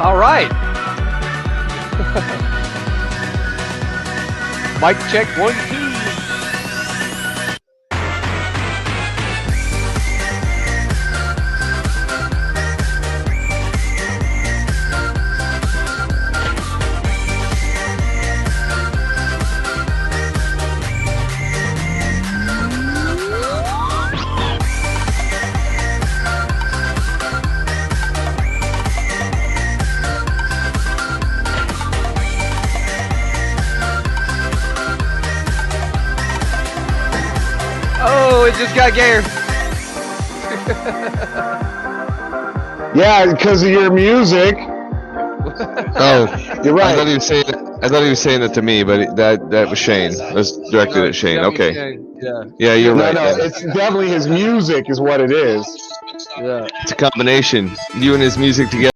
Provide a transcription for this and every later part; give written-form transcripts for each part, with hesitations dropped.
All right. Mic check 1, 2. Oh, it just got gayer. Yeah, because of your music. Oh, you're right. I thought he was saying it to me, but that was Shane. It was directed at Shane. Okay. Shane. Yeah. Yeah, you're right. No, it's definitely his music is what it is. Yeah. It's a combination. You and his music together.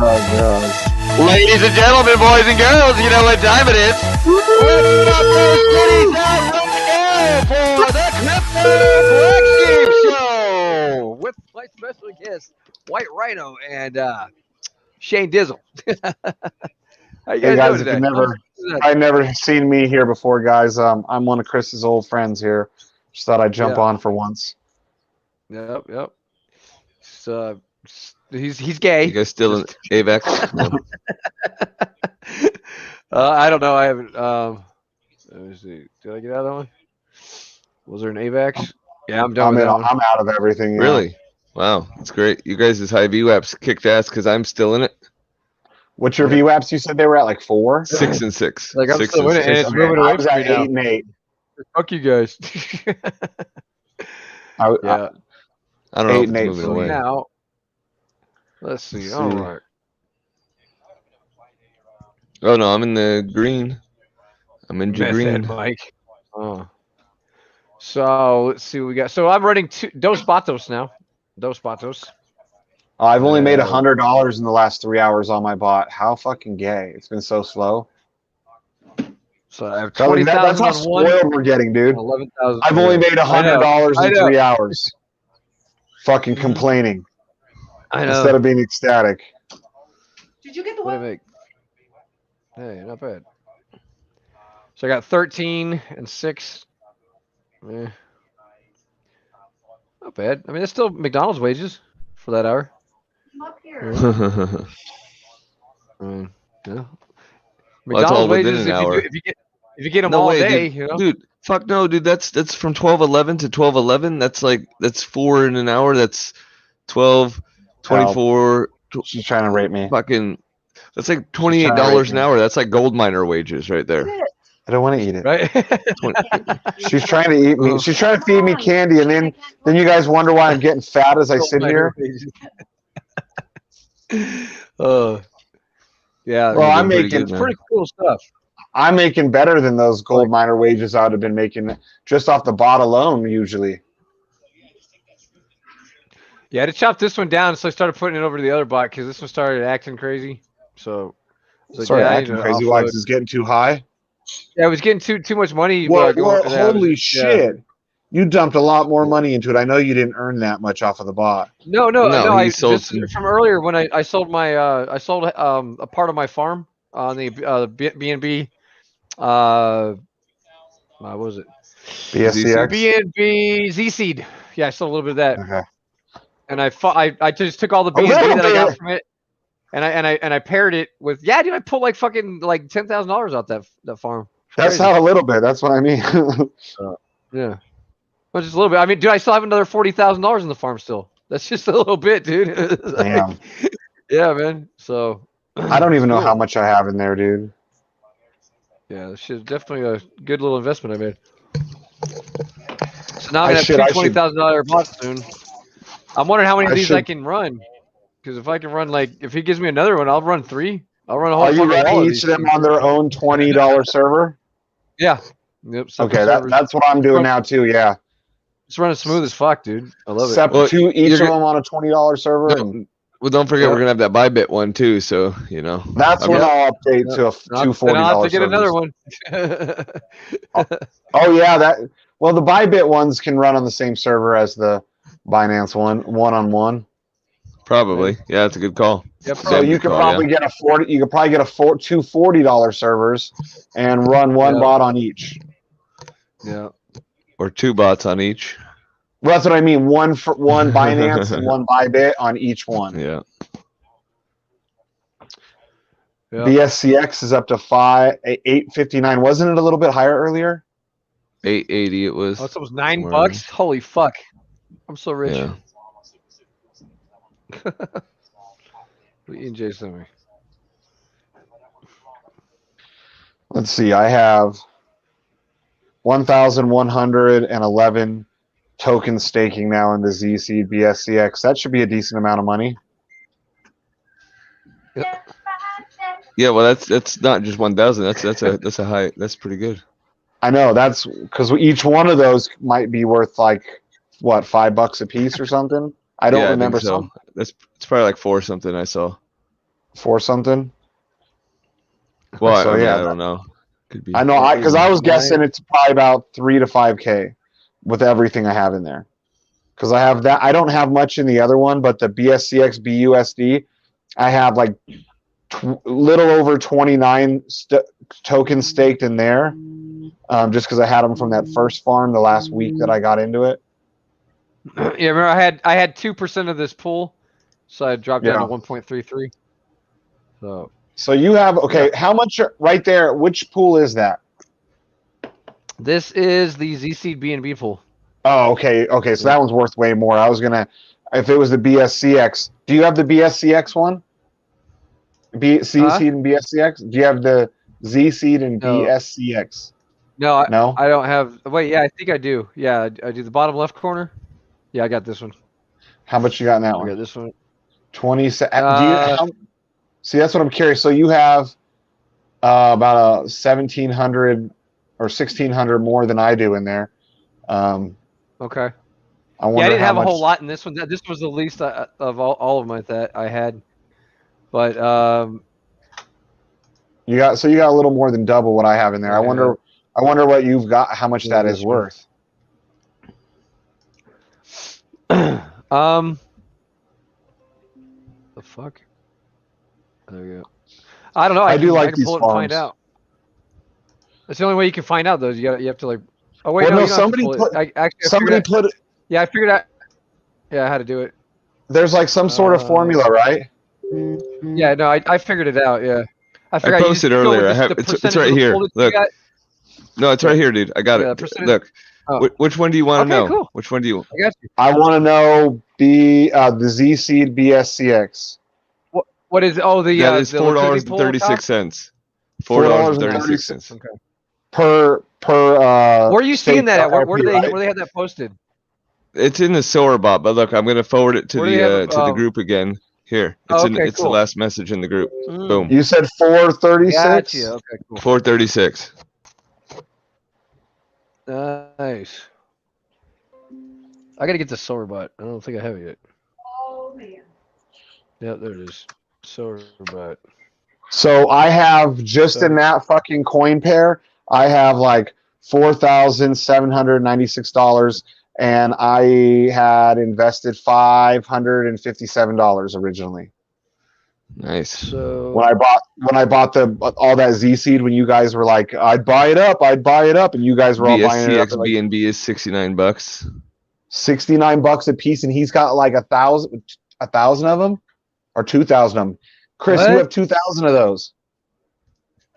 Oh, God. Ladies and gentlemen, boys and girls, you know what time it is. Let's drop those kitties out right now for the BlackSheep Show with my special guest, White Rhino and Shane Dizzle. How you Hey guys guys, if doing you never seen me here before, guys, I'm one of Chris's old friends here. Just thought I'd jump on for once. Yep. So he's gay. You guys still in AVEX? I don't know. I haven't. Let me see. Did I get out of that one? Was there an AVEX? Yeah, I'm done with that one. I'm out of everything. Yeah. Really? Wow, that's great. You guys' high VWAPs kicked ass because I'm still in it. What's your VWAPs? You said they were at like 4? 6 and 6. Like I'm 6 still in it, and it's moving away I was from at me now. 8 and 8. Fuck you guys. I don't know 8 if and it's 8 moving for away. Now, let's see. All right. Oh no, I'm in the green. I'm in the Meth green. head, Mike. Oh. So let's see what we got. So I'm running Dos Patos now. Dos Patos. I've only made $100 in the last 3 hours on my bot. How fucking gay! It's been so slow. So I have That's 20,000 how on one. spoiled we're getting, dude. 11,000. I've only made $100 in 3 hours. Fucking Mhm. complaining I know. instead of being ecstatic. Did you get the What do one? I make? Hey, not bad. So I got 13 and 6. Eh. Not bad. I mean, it's still McDonald's wages for that hour. Come up here. Yeah. Well, that's McDonald's all within wages an hour. if you get them No all way, day, dude. you know. Dude, fuck no, dude. That's from 12:11 to 12:11. That's 4 in an hour. That's 12, 24. She's trying to rape me. Fucking. That's like $28 an hour. That's like gold miner wages right there. I don't want to eat it. Right? She's trying to eat me. She's trying to feed me candy, and then you guys wonder why I'm getting fat as I sit here. Yeah, Well, I'm pretty making good, man. pretty cool stuff. I'm making better than those gold miner wages I would have been making just off the bot alone usually. Yeah, I had to chop this one down, so I started putting it over to the other bot because this one started acting crazy. So, Sorry, yeah, I need acting to crazy. Why? offload. 'Cause it's getting too high? Yeah, I was getting too much money. Well, Going. And I was holy just, yeah. shit. You dumped a lot more money into it. I know you didn't earn that much off of the bot. No. No, he I sold just some. from earlier when I sold my a part of my farm on the B&B. What was it? BSCX? B&B Z Seed. Yeah, I sold a little bit of that, Okay. and I just took all the A B&B little that I got bit. from it, and I paired it with dude. I pulled like fucking like $10,000 out that farm. It's That's crazy. not a little bit. That's what I mean. Yeah. Well, just a little bit. I mean, dude, I still have another $40,000 in the farm still. That's just a little bit, dude. Damn. Yeah, man. So I don't even know cool. how much I have in there, dude. Yeah, this is definitely a good little investment I made. So now I'm gonna have two I should. $20,000 bots soon. I'm wondering how many of these I should. can run. Because if I can run if he gives me another one, I'll run 3. I'll run a whole Are you fucking wall running of each these of them things. on their own $20 server? Yeah. Yep. Separate Okay, servers. that's what I'm doing now too. Yeah. It's running smooth as fuck, dude. I love it. Separate Well, two each you're of them on a $20 server. No, And well, don't forget Yeah. we're gonna have that Bybit one too. So that's when I'll update to a two Then I'll have to $40 get another servers. one. Oh yeah, the Bybit ones can run on the same server as the Binance one-on-one. probably, yeah, that's a good call. Yep. So you could probably get two $40 servers and run one bot on each. Yeah. Or 2 bots on each. Well, that's what I mean. One Binance and one Bybit on each one. Yeah. BSCX is up to 859. Wasn't it a little bit higher earlier? 880 it was. Oh, it's almost $9. Holy fuck! I'm so rich. Yeah. What EJ sent me. Let's see. I have 1,111 token staking now in the ZC BSCX. That should be a decent amount of money. Yeah, well, that's not just 1,000. That's a high. That's pretty good. I know, that's because each one of those might be worth like what, $5 a piece or something. I don't remember. I think so. It's probably like 4 something. I saw 4 something. Well, So, I yeah, don't know. Could be. I know, because I was guessing it's probably about 3 to 5K with everything I have in there. Because I have that. I don't have much in the other one, but the BSCX BUSD, I have like little over 29 tokens staked in there. Just because I had them from that first farm the last week that I got into it. Yeah, remember I had 2% of this pool, so I dropped down to 1.33. So you have how much right there? Which pool is that? This is the ZC B&B pool. Oh, okay. So that one's worth way more. I was gonna, if it was the BSCX. Do you have the BSCX one? Z seed and BSCX. Do you have the Z seed and BSCX? No, No. I don't have. Wait, yeah, I think I do. Yeah, I do. The bottom left corner. Yeah, I got this one. How much you got in that one? I got this one. 20. See, that's what I'm curious. So you have about 1,700 or 1,600 more than I do in there. Okay. I wonder I didn't have much... a whole lot in this one. This was the least of all of them that I had. But you got a little more than double what I have in there. Yeah. I wonder what you've got. How much that is worth. The fuck? There we go. I don't know. I do like I can these pull it farms. and find out. That's the only way you can find out, though. You have to like. Oh wait, well, no, no. you don't Somebody have to put. pull it. Somebody put it. Yeah, I figured out. Yeah, how to do it. There's like some sort of formula, right? Yeah, no, I figured it out. Yeah, I posted earlier. I have it's right here. Look. No, it's right here, dude. I got it. Look. Oh. Which one do you want to know? Cool. Which one do you? I got you. I want to know the Z seed BSCX. What is? Oh, the that is $4.36. $4.36. Okay. Per. Where are you seeing that at? Where do they have that posted? It's in the Solar bot, but look, I'm gonna forward it to the group again. Here, it's the last message in the group. Boom. You said 436. Gotcha. Okay, cool. 436. Nice. I gotta get the silver butt. I don't think I have it yet. Oh man. Yep, there it is. Silver butt. So I have just in that fucking coin pair, I have like $4,796, and I had invested $557 originally. Nice. So When I bought all that Z seed, when you guys were like, I'd buy it up, and you guys were all buying it up. BSCX BNB is $69. $69 a piece, and he's got like 1,000 of them, or 2,000 of them. Chris, What? you have 2,000 of those.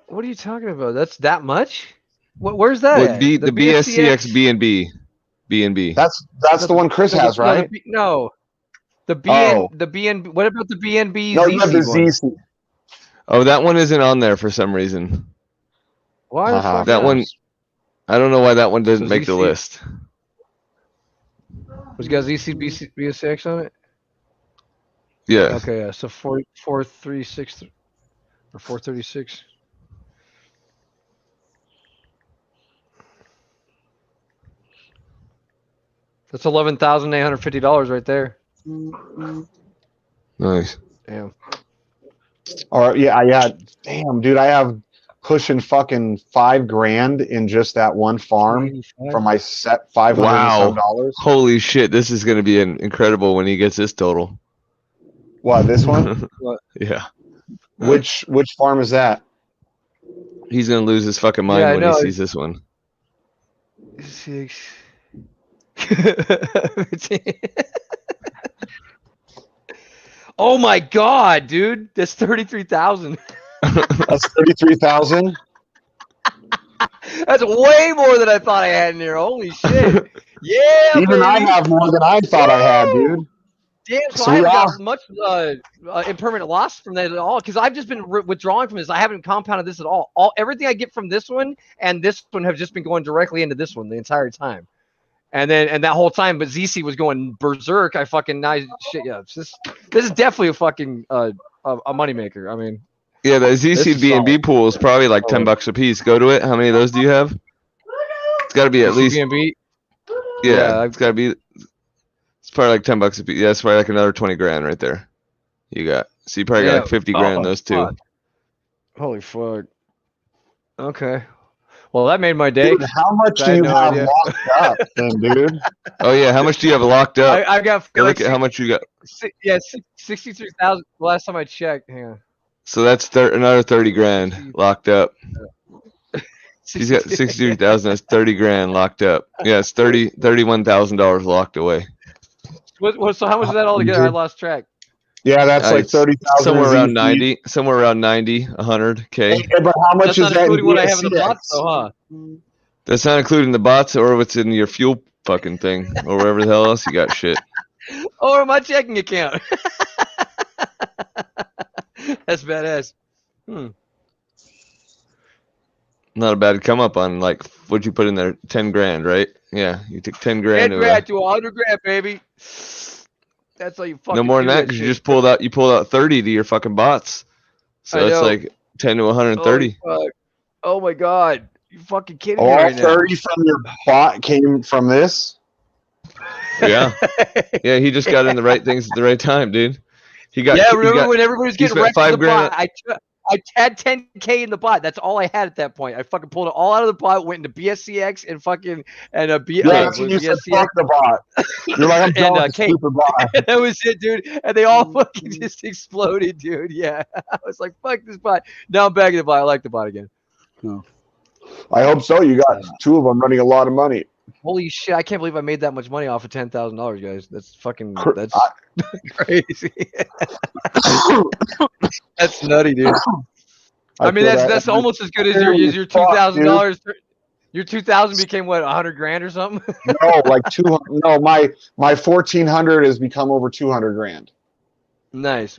what are you talking about? That's that much? Where's that? Well, at? the BSCX BNB. That's the one Chris has, right? No. The Oh. BN. What about the BNB? No, you have the ZC one? Z seed. Oh, that one isn't on there for some reason. Why the fuck That not? one, I don't know why that one doesn't So make the ZC list. Was got ZC BSX on it? Yeah. Okay, yeah. So 436 or 436. That's $11,850 right there. Nice. Damn. Or yeah. Damn, dude, I have pushing fucking $5,000 in just that one farm from my set $500 Wow. and some dollars. Holy shit! This is gonna be incredible when he gets this total. What, this one? Yeah. Which farm is that? He's gonna lose his fucking mind Yeah, I when know. he sees this one. Six. Oh my god, dude! That's 33,000. That's 33,000. That's way more than I thought I had in here. Holy shit! Yeah, Even I baby. have more than I thought I had, dude. Damn, so So I haven't we got much impermanent loss from that at all because I've just been withdrawing from this. I haven't compounded this at all. Everything I get from this one and this one have just been going directly into this one the entire time. And that whole time, but ZC was going berserk. I fucking nice shit. Yeah, this is definitely a fucking a moneymaker. I mean, Yeah, the ZC is BNB solid. pool is probably like $10 a piece. Go to it. How many of those do you have? It's got to be at least. BNB. Yeah, it's got to be. It's probably like $10 a piece. Yeah, it's probably like another 20 grand right there. You got. So you probably got like 50 grand in those two. Fuck. Holy fuck. Okay. Well, that made my day. Dude, how much I do had you no have idea. locked up, then, dude? Oh yeah, how much do you have locked up? I got Yeah, like look at how much you got. 63,000 last time I checked. Hang on. So that's another 30 grand locked up. He's got 63,000. That's 30 grand locked up. Yeah, it's $31,000 locked away. So how much is that all together? I lost track. Yeah, that's like It's 30,000. somewhere around ZC. 90, somewhere around 90, 100K. Hey, but how much That's is not that in including what I have in the BSCX? box, though, huh? That's not including the bots or what's in your fuel fucking thing or wherever the hell else you got shit. Or my checking account. That's badass. Not a bad come up on like what'd you put in there? 10 grand, right? Yeah, you took 10 grand. 10 grand to 100 grand, baby. That's how you fucking No more than do that because shit. you pulled out 30 to your fucking bots. So I that's know. like 10 to 130. Holy fuck. Oh my god. You fucking kidding me All right now. 30 from your bot came from this? Yeah. Yeah, he just got in the right things at the right time, dude. He got Yeah, he remember got- when everybody was he getting spent wrecked with the $5 grand. bot? I had 10K in the bot. That's all I had at that point. I fucking pulled it all out of the bot, went into BSCX and fucking and a B. Yeah, that's when you said BSCX. fuck the bot. You're like, I'm done with the Kate. stupid bot. That was it, dude. And they all fucking just exploded, dude. Yeah. I was like, fuck this bot. Now I'm back in the bot. I like the bot again. I hope so. You got two of them running a lot of money. Holy shit. I can't believe I made that much money off of $10,000, guys. That's fucking, that's I- crazy. That's nutty, dude. I mean, feel that's that. almost as good as your Fuck, $2,000. Your 2,000 became what, 100 grand or something? No, like 200. No, my 1,400 has become over 200 grand. Nice.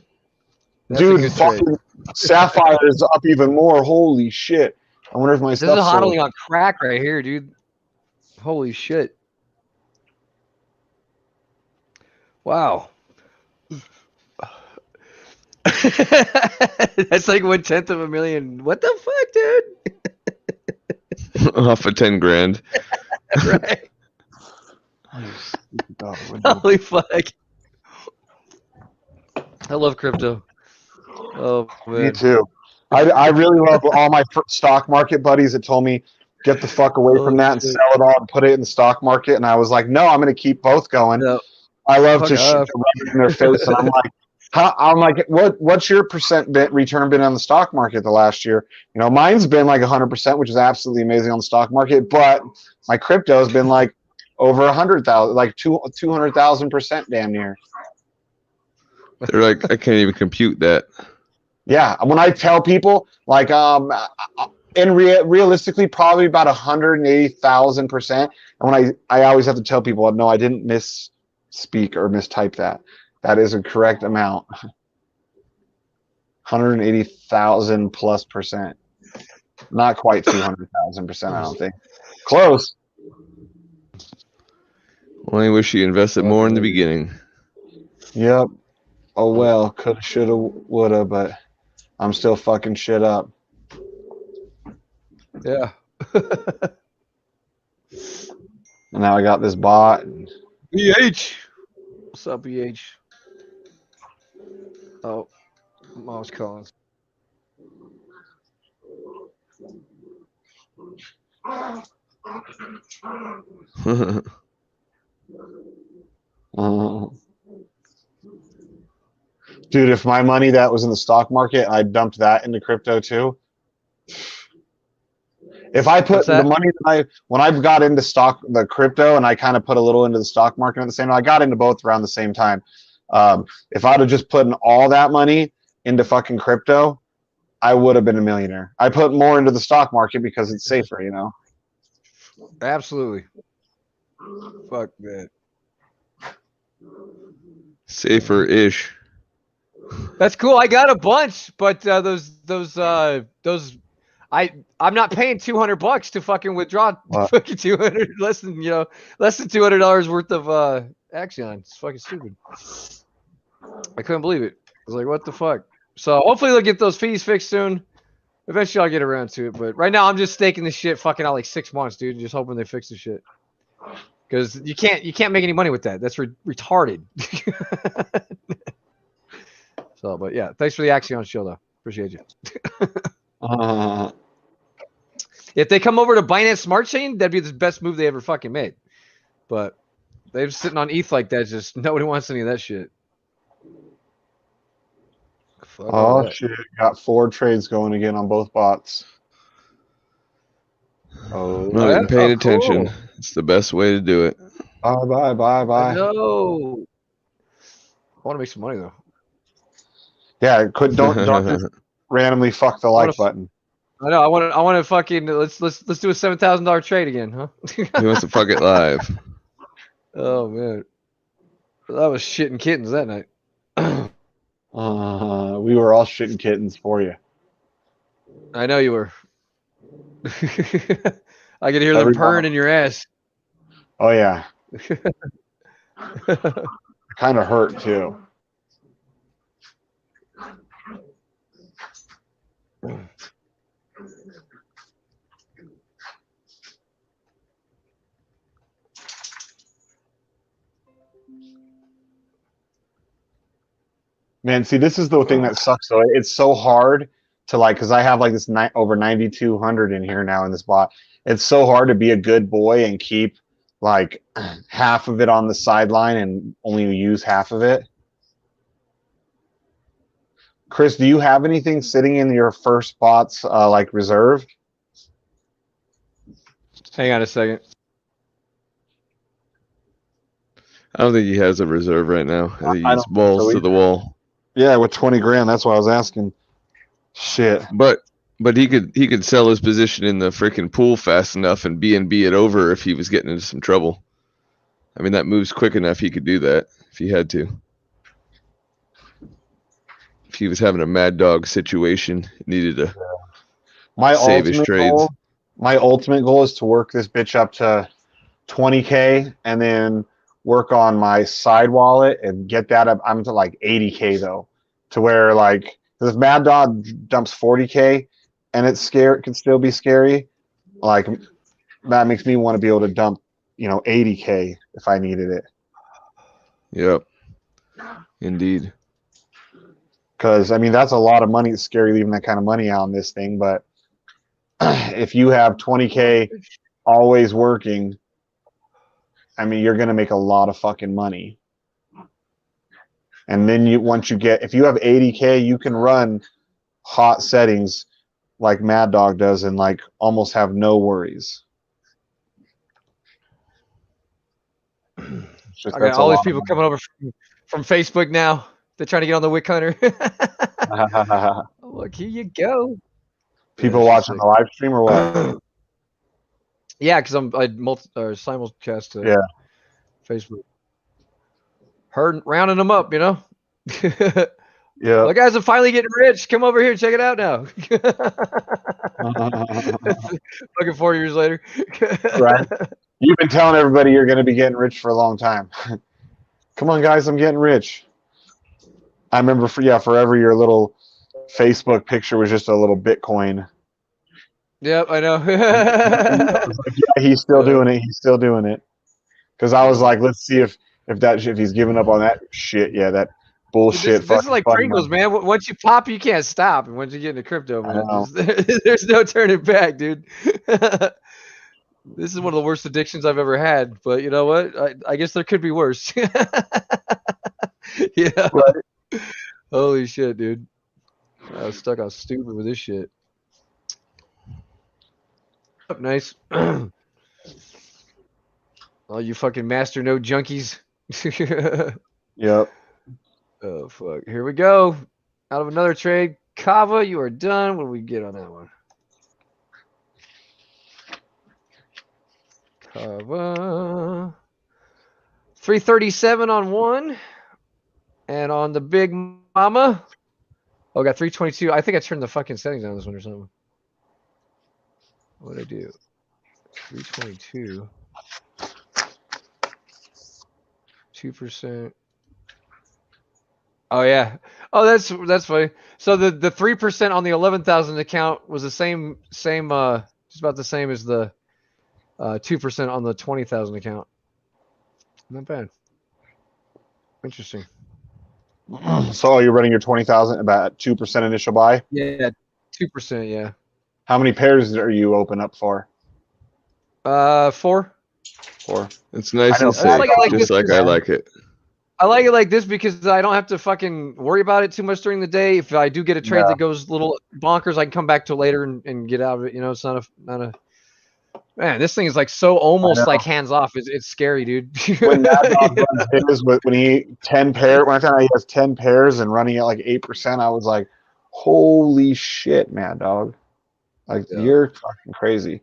That's a Dude, good trade. fucking Sapphire is up even more. Holy shit! I wonder if my This is stuff's hodling sold. on crack right here, dude. Holy shit. Wow. That's like 1/10 of a million. What the fuck, dude? Off of 10 grand. Right. Oh, Holy fuck. I love crypto. Oh me man. too. I really love all my stock market buddies that told me get the fuck away from Holy that and shit. sell it all and put it in the stock market. And I was like, no, I'm going to keep both going. No. I love Fuck to off. rub it in their face, and I'm like, what's your return been on the stock market the last year? You know, mine's been like 100%, which is absolutely amazing on the stock market. But my crypto has been like over 100,000, like 200,000% damn near. They're like, I can't even compute that. Yeah, when I tell people, like, realistically, probably about 180,000%. And when I always have to tell people, no, I didn't misspeak or mistype that. That is a correct amount. 180,000 plus %. Not quite 200,000%, I don't think. Close. Only wish you invested more in the beginning. Yep. Oh well, coulda, shoulda, woulda, but I'm still fucking shit up. Yeah. And now I got this bot. And BH. What's up, BH? Oh, mom's calling. Dude, if my money that was in the stock market, I dumped that into crypto too. If I put the money when I got into the crypto, and I kind of put a little into the stock market at the same time, I got into both around the same time. If I'd have just put in all that money into fucking crypto, I would have been a millionaire. I put more into the stock market because it's safer, you know? Absolutely. Fuck that. Safer-ish. That's cool. I got a bunch, but I'm not paying $200 to fucking withdraw fucking 200 less than $200 worth of Axion. It's fucking stupid. I couldn't believe it. I was like, what the fuck? So hopefully they'll get those fees fixed soon. Eventually I'll get around to it, but right now I'm just staking this shit fucking out like 6 months, dude. Just hoping they fix the shit. Because you can't make any money with that. That's retarded. So, but yeah, thanks for the Axion show, though. Appreciate you. If they come over to Binance Smart Chain, that'd be the best move they ever fucking made. But they're sitting on ETH like that. Just nobody wants any of that shit. Fuck shit! Got 4 trades going again on both bots. Oh, not even paying attention. Cool. It's the best way to do it. Bye. No. I want to make some money though. Yeah, don't just randomly fuck the like button. I know. I want to fucking let's do a $7,000 trade again, huh? He wants to fuck it live. Oh man, that was shitting kittens that night. We were all shitting kittens for you. I know you were. I could hear them purring in your ass. Oh yeah. Kind of hurt too. Man, see, this is the thing that sucks though. It's so hard to because I have like this over 9,200 in here now in this bot. It's so hard to be a good boy and keep like half of it on the sideline and only use half of it. Chris, do you have anything sitting in your first bots like reserve? Hang on a second. I don't think he has a reserve right now. I think he's balls to the wall. Yeah, with 20 grand. That's why I was asking. Shit. But he could sell his position in the freaking pool fast enough and B&B it over if he was getting into some trouble. I mean, that moves quick enough. He could do that if he had to. If he was having a mad dog situation, needed to save his trades. My ultimate goal is to work this bitch up to 20K and then work on my side wallet and get that up. I'm to like 80K though. to where like, 'cause if Mad Dog dumps 40K and it's scary, it can still be scary. Like that makes me want to be able to dump, 80K if I needed it. Yep. Indeed. Because I mean that's a lot of money. It's scary leaving that kind of money out on this thing, but if you have 20K always working, I mean you're gonna make a lot of fucking money. And then if you have 80K, you can run hot settings like Mad Dog does and like almost have no worries. I got all these people coming over from Facebook now. They're trying to get on the Wick Hunter. Look, here you go. People watching the live stream or what? Yeah, because I simulcast to Facebook. Rounding them up, Yeah. Well, guys, I'm finally getting rich. Come over here, check it out now. Fucking 4 years later. Right. You've been telling everybody you're going to be getting rich for a long time. Come on, guys, I'm getting rich. I remember forever your little Facebook picture was just a little Bitcoin. Yep, I know. He's still doing it. He's still doing it. Because I was like, let's see if he's giving up on that shit. Yeah, that bullshit. This is like Pringles, man. Once you pop, you can't stop. And once you get into crypto, man, there's no turning back, dude. This is one of the worst addictions I've ever had. But you know what? I guess there could be worse. Yeah. Right. Holy shit, dude. I was stuck on stupid with this shit. Up nice. All you fucking master node junkies. Yep. Oh fuck. Here we go. Out of another trade. Kava, you are done. What do we get on that one? Kava. 337 on one. And on the big mama. Oh, got 322. I think I turned the fucking settings on this one or something. What did I do? 322. 2%. Oh yeah. Oh, that's funny. So the 3% on the 11,000 account was the same just about the same as the 2% on the 20,000 account. Not bad. Interesting. So you're running your 20,000 about 2% initial buy? Yeah, 2%. Yeah. How many pairs are you open up for? 4. 4. It's nice and safe, just like I like it. I like it like this because I don't have to fucking worry about it too much during the day. If I do get a trade that goes a little bonkers, I can come back to it later and get out of it. You know, it's not a. Man, this thing is like so almost like hands off. It's scary, dude. When Mad Dog runs his, when he 10 pair, when I found out he has 10 pairs and running at like 8%, I was like, holy shit, Mad Dog. Like, you're fucking crazy.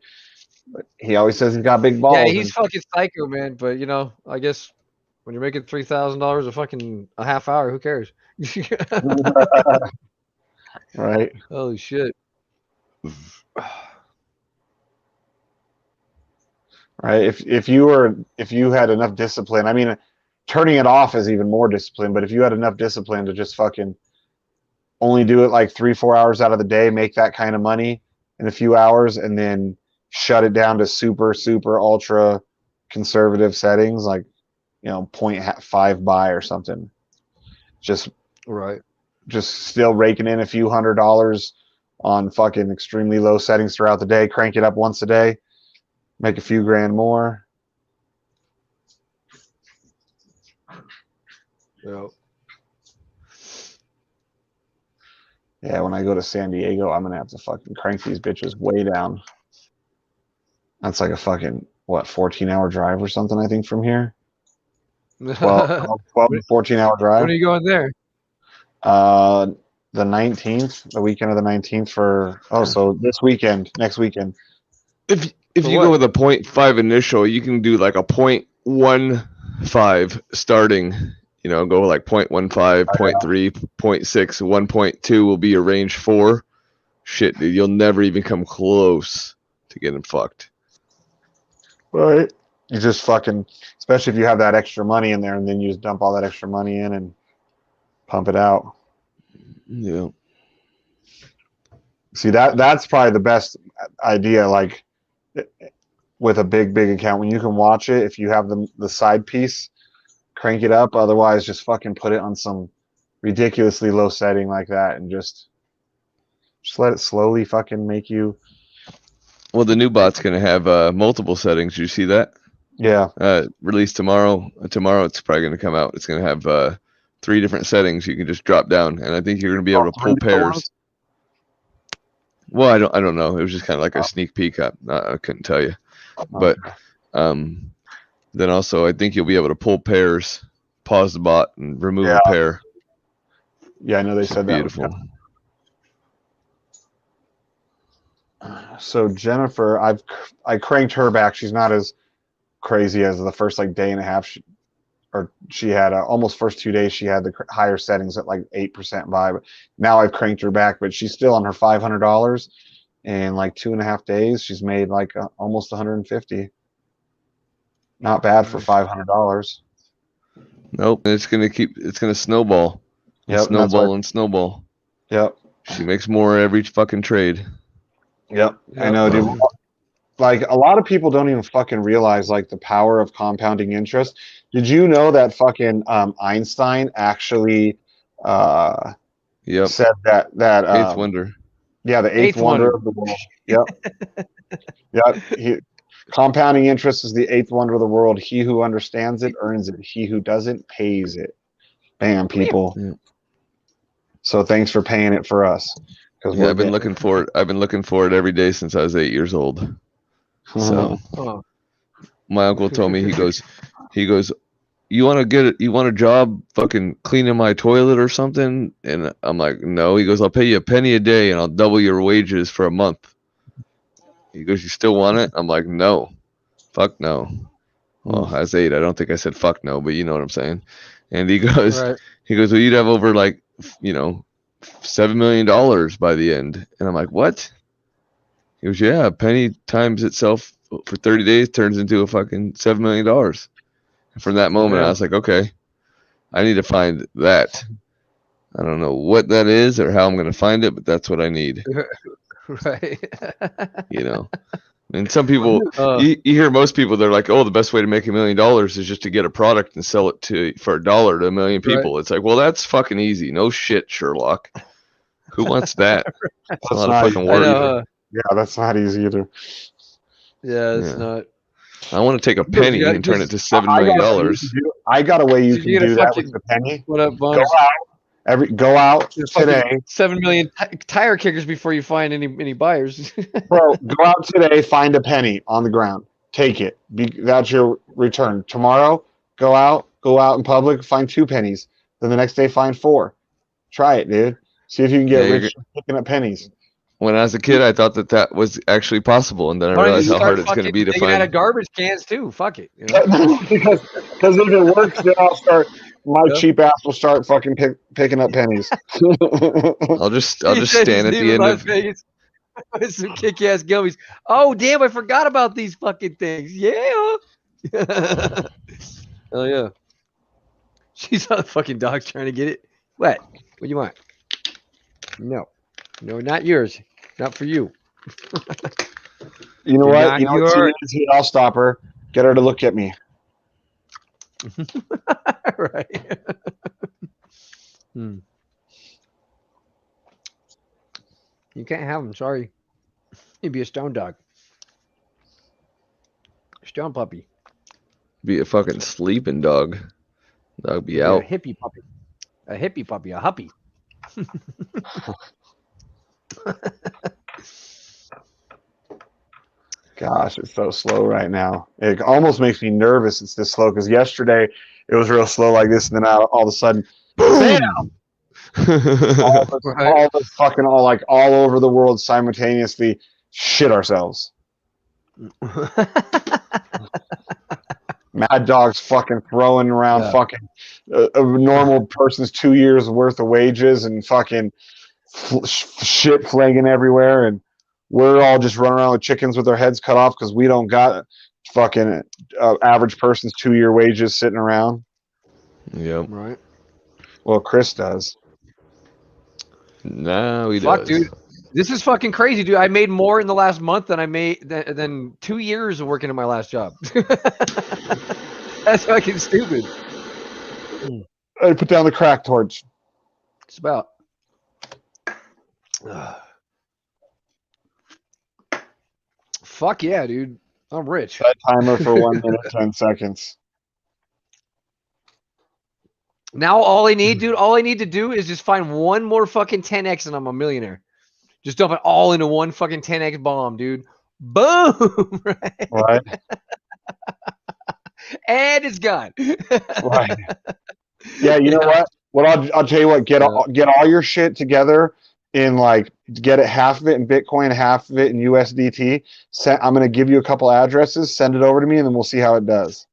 But he always says he's got big balls. Yeah, he's fucking psycho, man. But, you know, I guess when you're making $3,000 a half hour, who cares? Right. Holy shit. Right. If you had enough discipline, I mean, turning it off is even more discipline, but if you had enough discipline to just fucking only do it like 3-4 hours out of the day, make that kind of money in a few hours, and then shut it down to super ultra conservative settings, like 0.5 buy or something. Just still raking in a few $100s on fucking extremely low settings throughout the day, crank it up once a day, make a few grand more. Yeah, when I go to San Diego, I'm gonna have to fucking crank these bitches way down. That's like a fucking 14-hour drive or something, I think, from here. 12 to 14-hour drive. When are you going there? The 19th, the weekend of the 19th so this weekend, next weekend. If you go with a 0.5 initial, you can do like a 0.15 starting. Go like 0.15, 0.3, 0.6, 1.2 will be your range 4. Shit, dude, you'll never even come close to getting fucked. Right. You just fucking, especially if you have that extra money in there, and then you just dump all that extra money in and pump it out. Yeah. See, that's probably the best idea. Like with a big account, when you can watch it, if you have the side piece, crank it up. Otherwise, just fucking put it on some ridiculously low setting like that, and just let it slowly fucking make you. Well, the new bot's gonna have multiple settings. You see that? Yeah. Released tomorrow. Tomorrow it's probably gonna come out. It's gonna have 3 different settings you can just drop down, and I think you're gonna be able to pull pairs. Well, I don't know. It was just kind of like a sneak peek. I couldn't tell you, but then also I think you'll be able to pull pairs, pause the bot, and remove a pair. Yeah, I know they said that. Beautiful. So Jennifer, I cranked her back. She's not as crazy as the first like day and a half. She had almost first 2 days. She had the higher settings at like 8% vibe. Now I've cranked her back, but she's still on her $500. In like 2.5 days, she's made like almost 150. Not bad for $500. Nope. It's gonna snowball. Yep, Snowball and snowball. Yep. She makes more every fucking trade. Yep. I know, dude. Like a lot of people don't even fucking realize like the power of compounding interest. Did you know that fucking Einstein actually said that eighth wonder. Yeah, the eighth wonder of the world. Yep. Yep. Compounding interest is the eighth wonder of the world. He who understands it earns it. He who doesn't pays it. Bam, people. Yeah. So thanks for paying it for us. Yeah, I've been looking for it. I've been looking for it every day since I was 8 years old. So my uncle told me, he goes, you want a job fucking cleaning my toilet or something? And I'm like, no. He goes, I'll pay you a penny a day and I'll double your wages for a month. He goes, you still want it? I'm like, no. Fuck no. Well, I was 8. I don't think I said fuck no, but you know what I'm saying. And he goes, well, you'd have over like, $7 million by the end. And I'm like, what? He goes, yeah, a penny times itself for 30 days turns into a fucking $7 million. And from that moment, I was like, okay, I need to find that. I don't know what that is or how I'm going to find it, but that's what I need. Right. And some people, you hear most people, they're like, oh, the best way to make $1 million is just to get a product and sell it for $1 to 1 million people. Right. It's like, well, that's fucking easy. No shit, Sherlock. Who wants that? That's a lot of fucking work. Yeah, that's not easy either. Yeah, it's not. I want to take a penny and turn it to $7 million. I got a way you can do that with the penny. What up, Bones? Go out today. 7 million tire kickers before you find any buyers. Bro, go out today, find a penny on the ground, take it. That's your return. Tomorrow, go out in public, find 2 pennies. Then the next day, find 4. Try it, dude. See if you can get rich picking up pennies. When I was a kid, I thought that was actually possible, and then I realized how hard it's going to be to find. Out of garbage cans too. Fuck it. Because if it works, then I'll start. My cheap ass will start fucking picking up pennies. I'll just stand at the end of with some kick-ass gummies. Oh damn! I forgot about these fucking things. Yeah. Oh yeah. She's on the fucking dog's trying to get it. What? What do you want? No, not yours. Not for you. You know what? I'll stop her. Get her to look at me. Right. You can't have him. Sorry. He'd be a stone dog. Stone puppy. Be a fucking sleeping dog. Dog be out. A hippie puppy. A hippie puppy. A huppy. Gosh, it's so slow right now. It almost makes me nervous it's this slow, because yesterday it was real slow like this, and then all of a sudden, boom! all over the world simultaneously shit ourselves. Mad Dog's fucking throwing around fucking a normal person's 2 years worth of wages and fucking shit flagging everywhere, and we're all just running around with chickens with our heads cut off because we don't got fucking average person's 2-year wages sitting around. Yep. Right. Well, Chris does. No, he Fuck, does. dude. This is fucking crazy, dude. I made more in the last month than I made than 2 years of working in my last job. That's fucking stupid. Hey, put down the crack torch. It's about. Fuck yeah, dude. I'm rich. Set timer for 1 minute, 10 seconds. Now all I need, dude, all I need to do is just find one more fucking 10x and I'm a millionaire. Just dump it all into one fucking 10x bomb, dude. Boom! Right? Right. And it's gone. Right. Yeah, you know what? What I'll tell you what, get all your shit together in like get it half of it in Bitcoin, half of it in USDT. I'm gonna give you a couple addresses, send it over to me, and then we'll see how it does.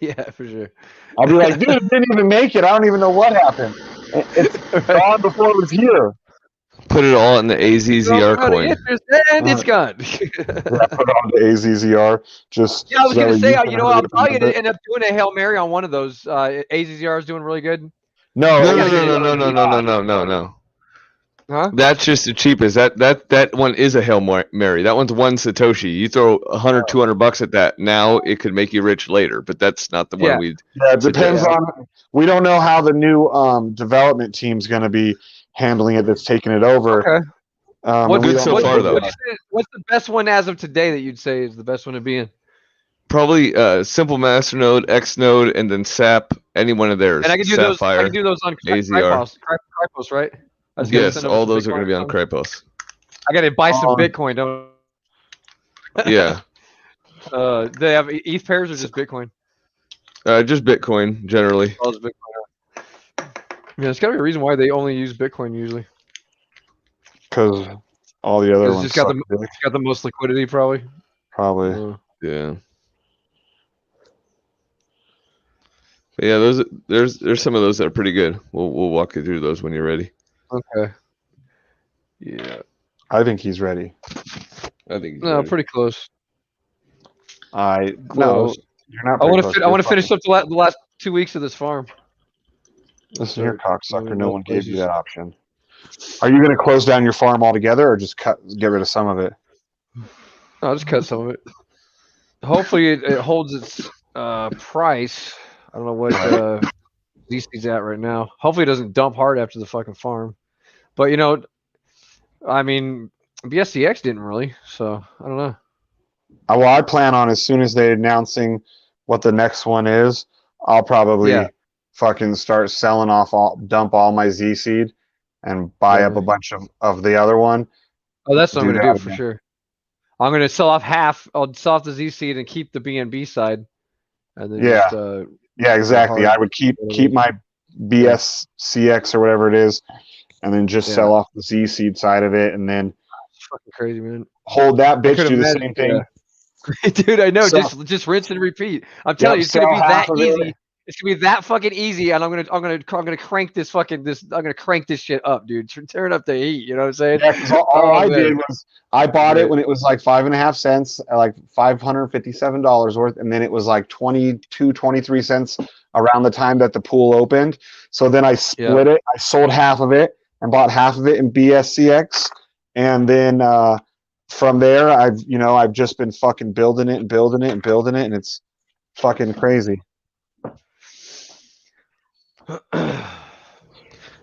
Yeah, for sure. I'll be like, dude, it didn't even make it. I don't even know what happened. It's gone before it was here. Put it all in the AZZR coin. And it's gone. Yeah, put it on the AZZR. Just Yeah, I was so gonna say, can you know, hurry I'm up probably and gonna do it. end up doing a Hail Mary on one of those. AZZR is doing really good. No, No. Huh? That's just the cheapest. That one is a Hail Mary. That one's one Satoshi. You throw $100-$200 at that. Now it could make you rich later, but that's not the one we. Yeah, it depends on. We don't know how the new development team's going to be handling it. That's taking it over. Okay. And we don't so know far, though. What's the best one as of today that you'd say is the best one to be in? Probably Simple Masternode, Xnode, and then SAP. Any one of theirs. And I can do Sapphire, those. I can do those on AZR. Kryptos, right? I was gonna Yes, send over all some those are Bitcoin going to be on or Kryptos. something. I gotta buy some Bitcoin, don't Yeah, they have ETH pairs or just Bitcoin? just Bitcoin generally. Oh, it's Bitcoin. Yeah, there's gotta be a reason why they only use Bitcoin usually. because all the other It's ones just got suck dick. the most liquidity, probably. Probably. Yeah. But yeah, there's some of those that are pretty good. We'll walk you through those when you're ready. Okay. Yeah. I think he's ready. I think. He's No, ready. pretty close. No, Close. you're not. I pretty want close. to. I want to finish up the last 2 weeks of this farm. Listen here, cocksucker. No both one gave you places. that option. Are you going to close down your farm altogether, or just get rid of some of it? I'll just cut some of it. Hopefully, it holds its price. I don't know what DC's at right now. Hopefully, it doesn't dump hard after the fucking farm. But you know, I mean, BSCX didn't really, so I don't know. Well, I plan on as soon as they're announcing what the next one is, I'll probably fucking start selling off dump all my Z seed and buy up a bunch of the other one. Oh, that's what I'm gonna do for sure. I'm gonna sell off half. I'll sell off the Z seed and keep the BNB side. And then just, yeah, exactly. I would keep my BSCX or whatever it is, and then just sell off the Z seed side of it, and then it's fucking crazy, man. Hold that bitch, do the same thing. Yeah. Dude, I know. Just rinse and repeat. I'm telling you, it's gonna be that easy. It's gonna be that fucking easy, and I'm gonna crank this fucking I'm gonna crank this shit up, dude. Turn up the heat. You know what I'm saying? Yeah, 'cause all I did was I bought it when it was like 5.5 cents, like $557 worth, and then it was like 22, 23 cents around the time that the pool opened. So then I split it. I sold half of it and bought half of it in BSCX, and then from there I've just been fucking building it, and it's fucking crazy.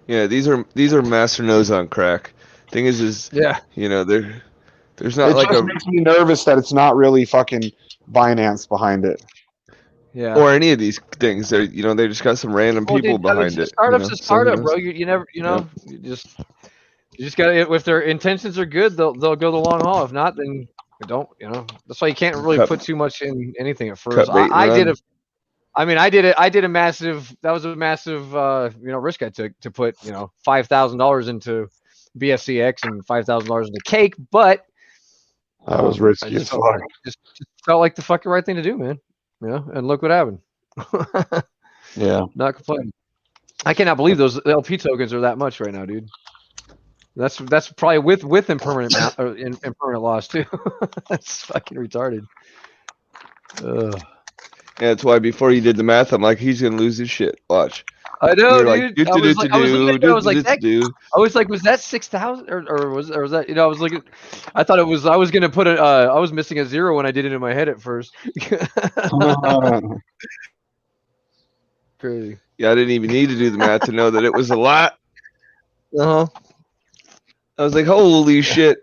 Yeah, these are master nodes on crack. Thing is there's not it just makes me nervous that it's not really fucking Binance behind it. Yeah. Or any of these things. They just got some random people behind it. Startup's a startup, bro. You just gotta, if their intentions are good, they'll go the long haul. If not, then don't. That's why you can't really put too much in anything at first. I did a massive. That was a massive, risk I took to put, $5,000 into BSCX and $5,000 into Cake, but that was risky as fuck. Just felt like the fucking right thing to do, man. And look what happened. Yeah, not complaining. I cannot believe those LP tokens are that much right now, dude. That's probably with impermanent impermanent loss too. That's fucking retarded. Yeah, that's why before you did the math, I'm like, he's gonna lose his shit. Watch. I know, You're like, dude. I was looking at it. I was like, that, do. I was like, was that 6,000 or was that? I was looking. I thought it was. I was gonna put it. I was missing a zero when I did it in my head at first. Crazy. Yeah, I didn't even need to do the math to know that it was a lot. Uh huh. I was like, holy shit,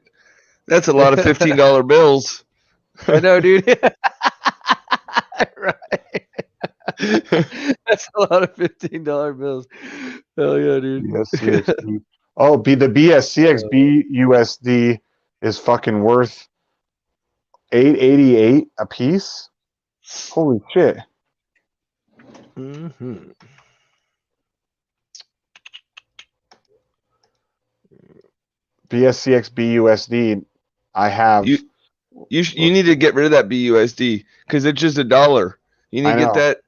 that's a lot of $15 bills. I know, dude. Right. That's a lot of $15 bills. Hell yeah, dude. BSCXB. Oh, the BSCXB USD is fucking worth $8.88 a piece. Holy shit! Mm-hmm. BSCXB USD. I have. You need to get rid of that BUSD because it's just $1. You need I to get know. that.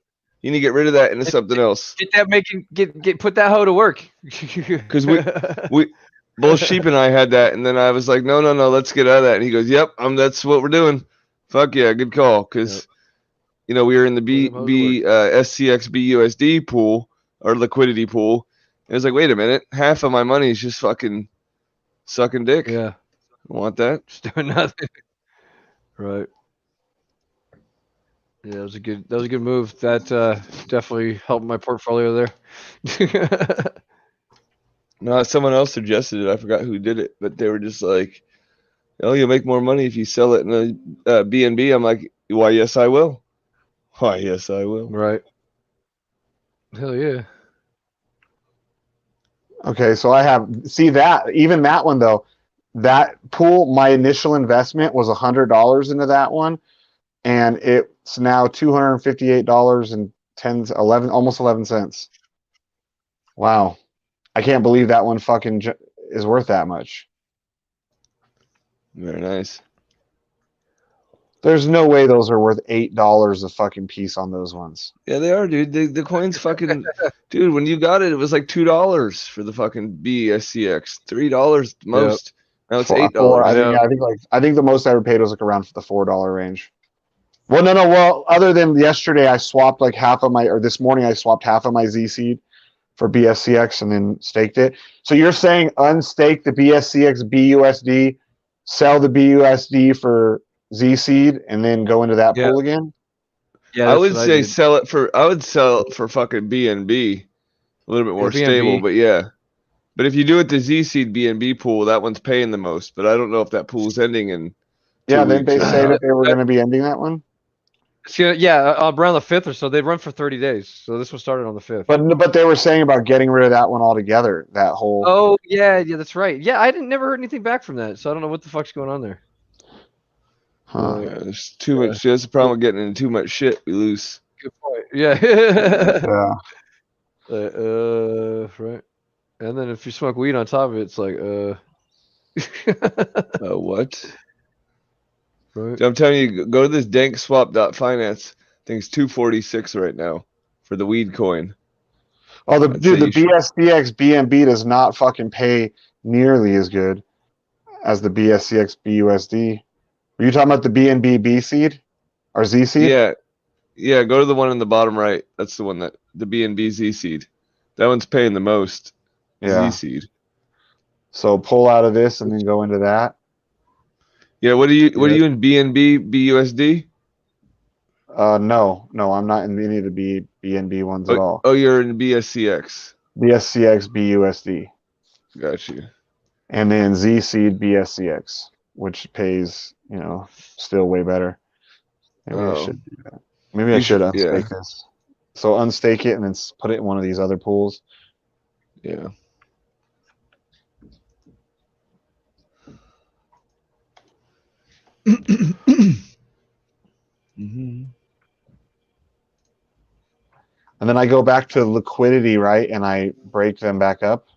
You need to get rid of that into something else. Get that put that hoe to work. Because BlackSheep and I had that, and then I was like, no, let's get out of that. And he goes, yep, that's what we're doing. Fuck yeah, good call. Because we were in the SCX BUSD pool or liquidity pool. And it was like, wait a minute, half of my money is just fucking sucking dick. Yeah, I want that. just doing nothing. Right. Yeah, that was a good move. That definitely helped my portfolio there. No, someone else suggested it. I forgot who did it, but they were just like, "Oh, you'll make more money if you sell it in a BNB." I'm like, "Why? Yes, I will. Why? Yes, I will." Right. Hell yeah. Okay, so I have even that one though. That pool, my initial investment was $100 into that one, and it's now $258 and 11 almost 11 cents. Wow, I can't believe that one fucking is worth that much. Very nice. There's no way those are worth $8 a fucking piece on those ones. Yeah, they are, dude. The coins fucking, dude. When you got it, it was like $2 for the fucking BSCX, $3 most. Now it's $8. I think the most I ever paid was like around the $4 range. Well, no. Well, other than yesterday, I swapped this morning I swapped half of my Z seed for BSCX and then staked it. So you're saying unstake the BSCX BUSD, sell the BUSD for Z seed, and then go into that pool again? Yeah, I would say sell it for. I would sell it for fucking BNB, a little bit more stable. But yeah, but if you do it the Z seed BNB pool, that one's paying the most. But I don't know if that pool's ending in 2 weeks. Didn't they say that they were going to be ending that one? Yeah, around the 5th or so. They run for 30 days. So this one started on the 5th. But they were saying about getting rid of that one altogether. That whole. Oh yeah, that's right. Yeah, I never heard anything back from that, so I don't know what the fuck's going on there. Huh. Yeah, there's too much. That's the problem with getting into too much shit. We lose. Good point. Yeah. Yeah. Right. And then if you smoke weed on top of it, it's like What? Right. I'm telling you, go to this dankswap.finance. I think it's 246 right now for the weed coin. Oh, the BSCX BNB does not fucking pay nearly as good as the BSCX BUSD. Were you talking about the BNB B seed or Z seed? Yeah. Go to the one in the bottom right. That's the one the BNB Z seed. That one's paying the most. Yeah. Z seed. So pull out of this and then go into that. Yeah. What are you in BNB BUSD? No, I'm not in any of the BNB ones at all. Oh, you're in BSCX. BSCX BUSD. Got you. And then Z seed BSCX, which pays, still way better. Maybe I should do that. Maybe I should unstake this. So unstake it and then put it in one of these other pools. Yeah. Mm-hmm. And then I go back to liquidity, right? And I break them back up.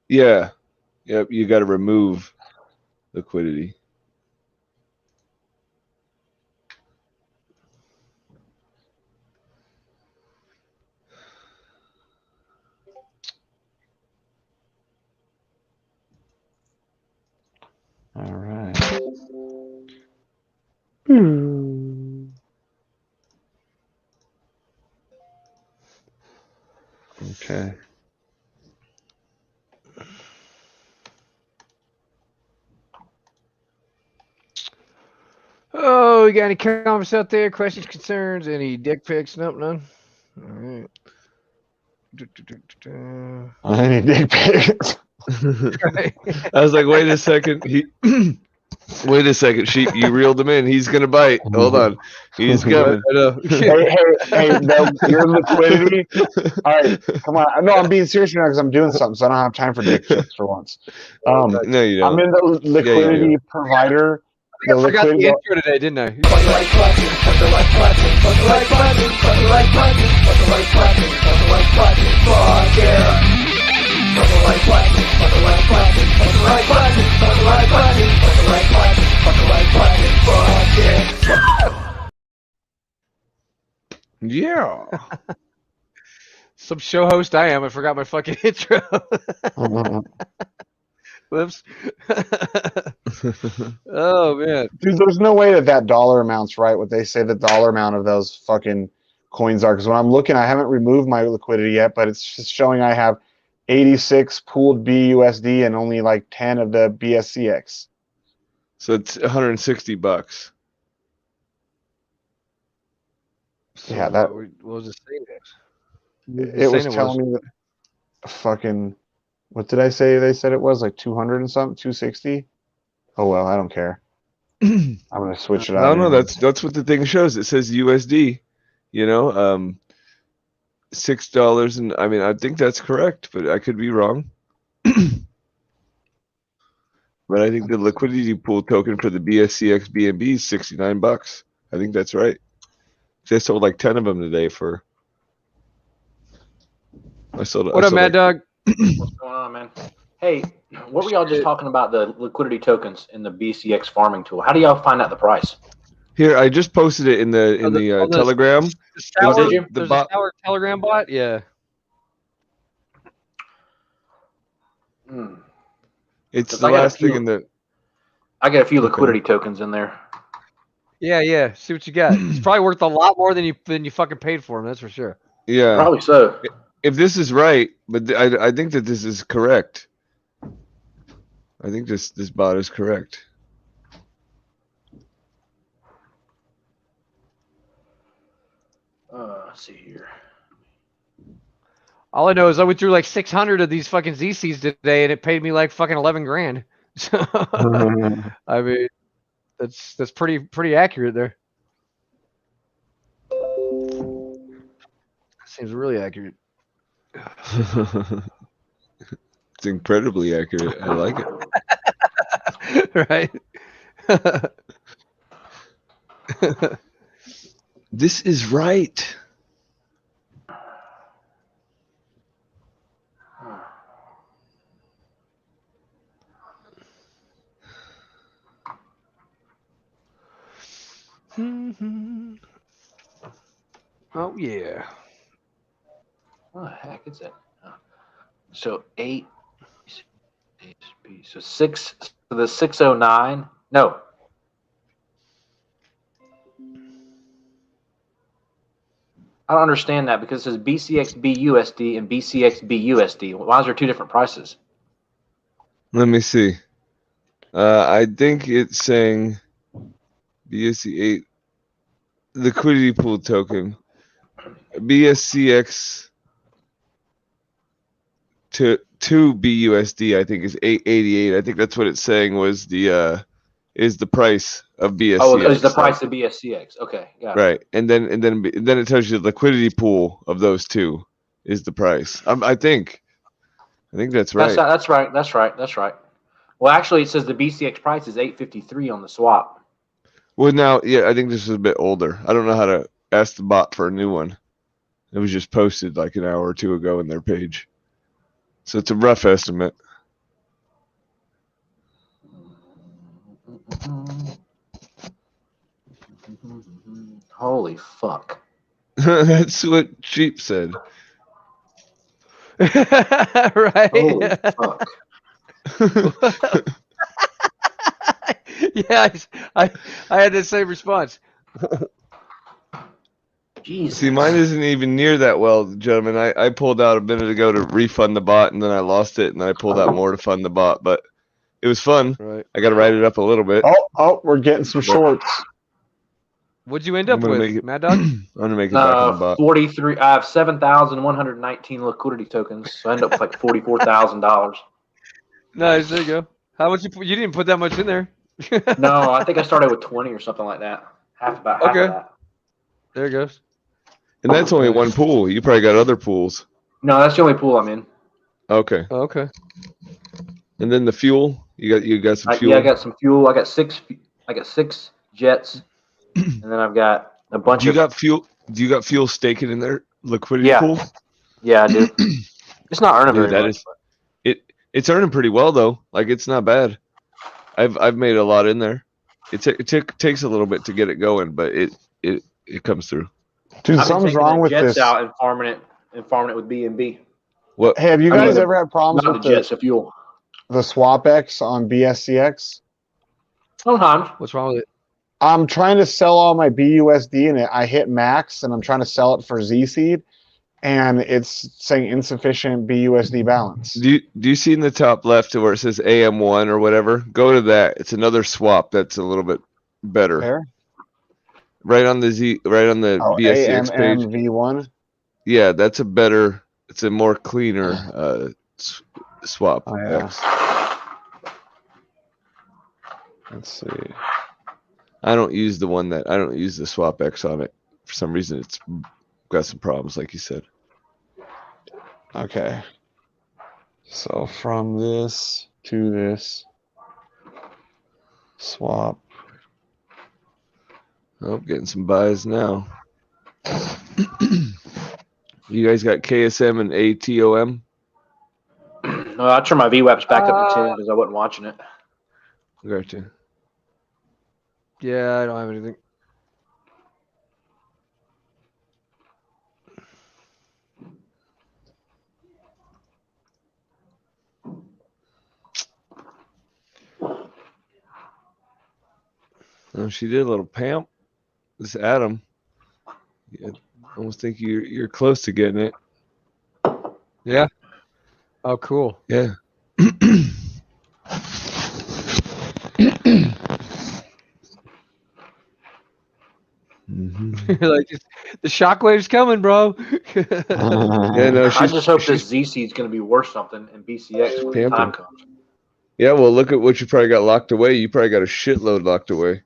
Yeah. Yep. You got to remove liquidity. All right. Okay. Oh, you got any comments out there? Questions, concerns, any dick pics? Nope, none. All right. Any dick pics? I was like, wait a second. Wait a second, sheep. You reeled him in. He's gonna bite. Hold on. He's coming. Hey, no, your liquidity. All right, come on. No, I'm being serious now because I'm doing something, so I don't have time for dick pics for once. No, you don't. I'm in the liquidity provider. I forgot the intro today, didn't I? Yeah. Some show host I am. I forgot my fucking intro. Whoops. Oh, man. Dude, there's no way that dollar amount's right. What they say the dollar amount of those fucking coins are. Because when I'm looking, I haven't removed my liquidity yet, but it's just showing I have 86 pooled BUSD and only like 10 of the BSCX. So it's $160. So Yeah, that what was it saying? it was telling me that fucking. What did I say? They said it was like 200 and something, 260. Oh well, I don't care. I'm gonna switch it out. No, that's what the thing shows. It says USD. You know, $6, and I mean, I think that's correct, but I could be wrong. But I think the liquidity pool token for the BSCX BNB is $69. I think that's right. They sold like 10 of them today for. What up, Mad Dog? What's going on, man? Hey, what were y'all just talking about the liquidity tokens in the BCX farming tool? How do y'all find out the price? Here, I just posted it in the Telegram. There's a Sour Telegram bot. Yeah. It's the last thing in the. I got a few liquidity tokens in there. Yeah. See what you got. It's probably worth a lot more than you fucking paid for them. That's for sure. Yeah. Probably so. If this is right, but I think that this is correct. I think this bot is correct. Let's see here. All I know is I went through like 600 of these fucking ZCs today, and it paid me like fucking 11 grand. So, I mean, that's pretty accurate there. Seems really accurate. It's incredibly accurate. I like it. Right. This is right. Oh yeah. What the heck is that? So 8. So 6. So the 609. No. I don't understand that because it says BCX BUSD and BCX BUSD. Why is there two different prices? Let me see. I think it's saying BSC8 liquidity pool token. BSCX to BUSD, I think is 888. I think that's what it's saying was the price of BSCX. Oh, it's the price of BSCX. Okay, got it. Right, and then it tells you the liquidity pool of those two is the price. I think that's right. That's right. Well, actually, it says the BCX price is 853 on the swap. Well, now, yeah, I think this is a bit older. I don't know how to ask the bot for a new one. It was just posted like an hour or two ago in their page. So it's a rough estimate. Holy fuck. That's what Sheep said. Right. Holy fuck. Yeah, I had the same response. Jesus. See, mine isn't even near that well, gentlemen. I pulled out a minute ago to refund the bot, and then I lost it, and then I pulled out more to fund the bot. But it was fun. Right. I got to write it up a little bit. Oh, we're getting some shorts. What'd you end I'm up gonna with, make it. Mad Dog? I'm gonna make it back on the bot. 43. I have 7,119 liquidity tokens, so I end up with like $44,000. Nice. There you go. How much you put? You didn't put that much in there. No, I think I started with 20 or something like that. Half of Okay. that. There it goes. And that's only one pool. You probably got other pools. No, that's the only pool I'm in. Okay. Okay. And then the fuel. You got some fuel. Yeah, I got some fuel. I got six jets, and then I've got a bunch Do you of. got fuel? Do you got fuel staking in there? Liquidity Yeah. pool. Yeah, I do. It's not earning Dude, very that much. is it's earning pretty well though. Like it's not bad. I've made a lot in there. It takes a little bit to get it going, but it comes through. Dude, I've been something's taking wrong the with jets this. out and farming it with BNB. What? Hey, have you I mean, guys ever had problems Not with the jets, the fuel. the SwapX on BSCX? Sometimes. What's wrong with it? I'm trying to sell all my BUSD and I hit max and I'm trying to sell it for ZSeed and it's saying insufficient BUSD balance. Do you see in the top left where it says AM1 or whatever? Go to that. It's another swap that's a little bit better. There? Right on the BSCX page. AMMV1. Yeah, that's a better. It's a more cleaner swap. Oh, yeah. X. Let's see. I don't use the swap X on it. For some reason, it's got some problems, like you said. Okay. So from this to this swap. Oh, getting some buys now. You guys got KSM and ATOM? No, I turned my VWAPs back up to 10 because I wasn't watching it. Gotcha. Yeah, I don't have anything. Oh, she did a little pamp. This Adam. Yeah, I almost think you're close to getting it. Yeah. Oh, cool. Yeah. Like the shockwave's coming, bro. Yeah, no, I just hope this ZC is going to be worth something in BCX when the time comes. Yeah, well, look at what you probably got locked away. You probably got a shitload locked away.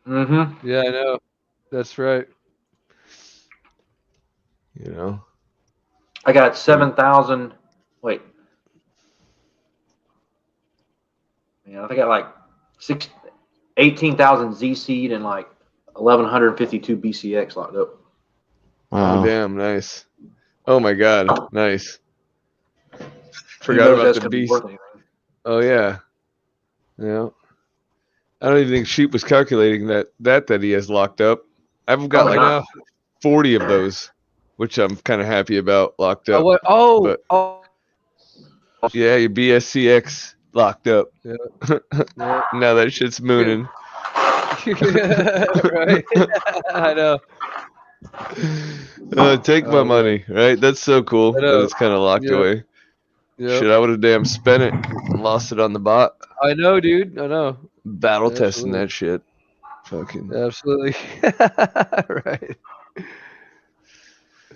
Mm-hmm. Yeah, I know. That's right. You know. I got 7,000. Wait. Yeah, I think I got like 18,000 Z seed and like 1,152 BCX locked up. Oh, damn, nice. Oh my God, nice. Who Forgot knows about that's the gonna be beast. worth anything. Oh yeah. Yeah. I don't even think Sheep was calculating that he has locked up. I've got Probably like not. 40 of those, which I'm kind of happy about locked up. Oh, what? Oh, But- oh. Yeah, your BSCX locked up. Yeah. Now that shit's mooning. Right. I know. Take my money, right? That's so cool I know. that it's kind of locked Yeah. away. Yep. Shit, I would have damn spent it and lost it on the bot. I know, dude. I know. Battle testing Absolutely. that shit. Fucking. Absolutely. Right.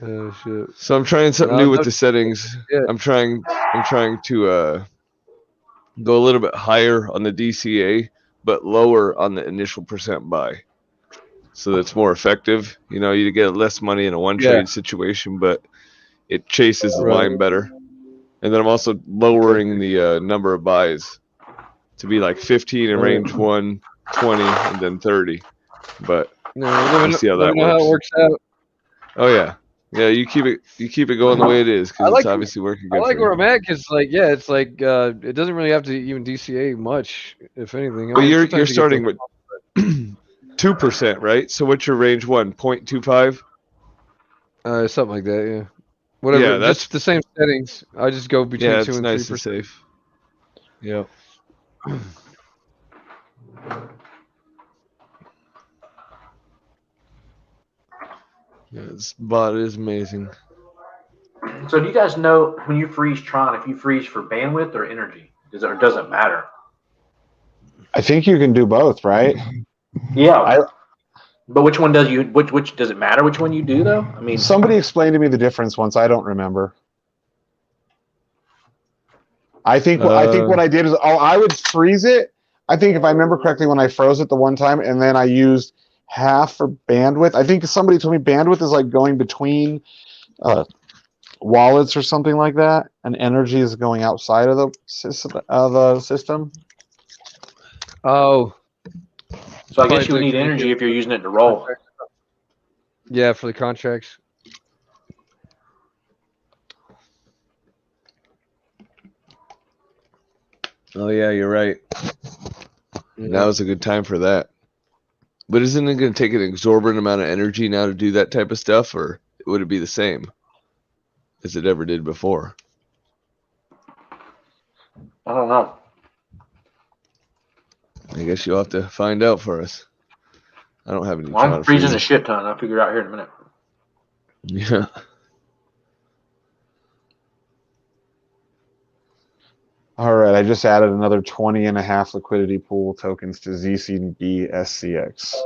Oh shit. So I'm trying something No, new with no- the settings. Yeah. I'm trying to go a little bit higher on the DCA, but lower on the initial percent buy. So that's more effective. You know, you get less money in a one trade situation, but it chases the line better. And then I'm also lowering the number of buys to be like 15 in range 1, 20, and then 30. But we'll see how that know how it works out. Oh yeah, yeah. You keep it going the way it is because it's obviously working good. I like for where you. I'm at because, like, yeah, it's like it doesn't really have to even DCA much, if anything. I But mean, you're sometimes you get starting like- with 2%, right? So what's your range 1? 0.25? something like that, yeah. Whatever, Yeah, that's- just the same settings. I just go between Yeah, 2 it's and nice 3%. and safe. Yeah. Yeah, this bot is amazing. So do you guys know when you freeze Tron, if you freeze for bandwidth or energy? Does it matter? I think you can do both, right? Yeah. But which one does you which does it matter which one you do though? I mean, Somebody explained to me the difference once. I don't remember. I think what I did is I would freeze it. I think if I remember correctly, when I froze it the one time, and then I used half for bandwidth. I think somebody told me bandwidth is like going between wallets or something like that, and energy is going outside of the system. Oh, so I guess you would need energy if you're using it to roll. yeah, for the contracts. Oh yeah, you're right. Now is a good time for that. But isn't it going to take an exorbitant amount of energy now to do that type of stuff, or would it be the same as it ever did before? I don't know. I guess you'll have to find out for us. I don't have any. Well, I'm freezing a shit ton. I'll figure it out here in a minute. Yeah. All right, I just added another 20.5 liquidity pool tokens to ZCB SCX.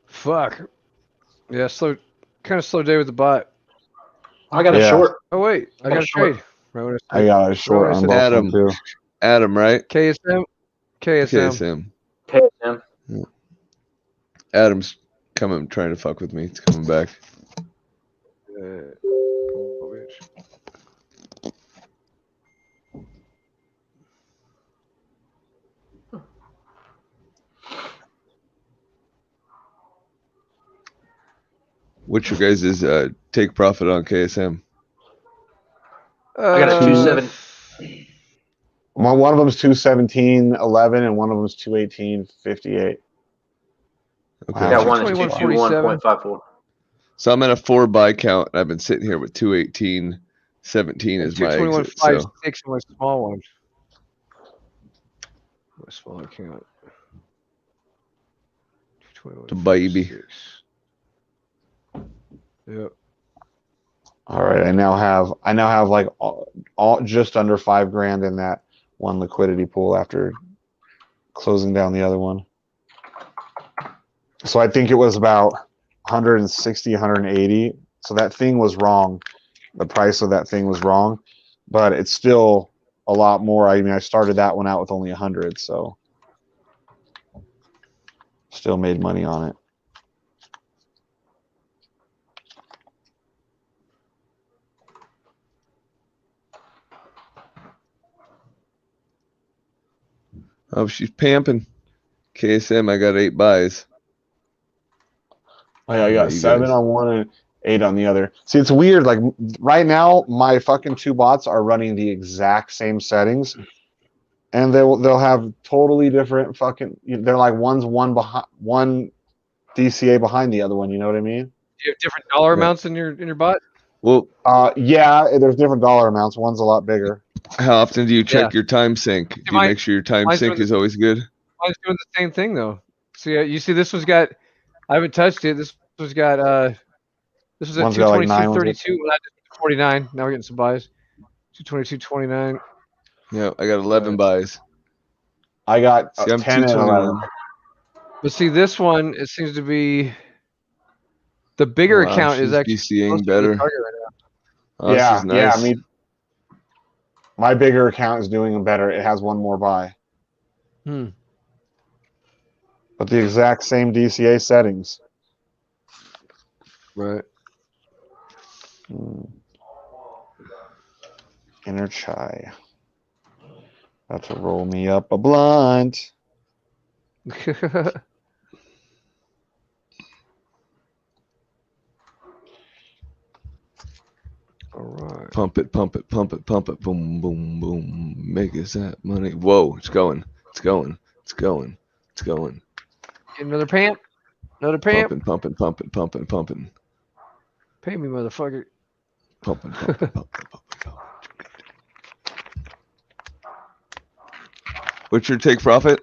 Fuck. Yeah, kind of slow day with the bot. I got a short. Oh wait, I got a trade. I got a short on both of them too. Adam, right? KSM. KSM. Yeah. Adam's trying to fuck with me. It's coming back. What's your guys' take profit on KSM? I got a 2.7. One of them is 217.11 and one of them is 218.58. Okay. I got one is 221.54. So I'm at a 4 buy count. I've been sitting here with 218.17 as my exit. 221.56 so. My small one. My small account. To baby. Yep. All right, I now have like all just under $5,000 in that one liquidity pool after closing down the other one. So I think it was about 160, 180. So that thing was wrong. The price of that thing was wrong, but it's still a lot more. I mean, I started that one out with only 100, so still made money on it. Oh, she's pamping. KSM, I got 8 buys. Oh, yeah, I got 7 on one and 8 on the other. See, it's weird. Like right now, my fucking 2 bots are running the exact same settings, and they'll have totally different fucking. They're like one DCA behind the other one. You know what I mean? Do you have different dollar amounts in your bot? Well, yeah, there's different dollar amounts. One's a lot bigger. How often do you check your time sync? Do you make sure your time sync is always good? Mine's doing the same thing though. See, you see, this one's got. I haven't touched it. This one's got. This was at 222.32. 49. Now we're getting some buys. 222.29. Yeah, I got 11 buys. I got 10 and 11. But see, this one, it seems to be the bigger account is actually DCing better. Right oh, yeah, this is nice. yeah. My bigger account is doing better. It has one more buy. But the exact same DCA settings. Right. Inner chai. About to roll me up a blunt. All right. Pump it, pump it, pump it, pump it. Boom, boom, boom. Make us that money. Whoa, it's going. It's going. It's going. It's going. Get another pamp. Another pamp. Pumping, pumping, pumping, pumping, pumping. Pay me, motherfucker. Pumping, pumping, pumping, pumping. What's your take profit?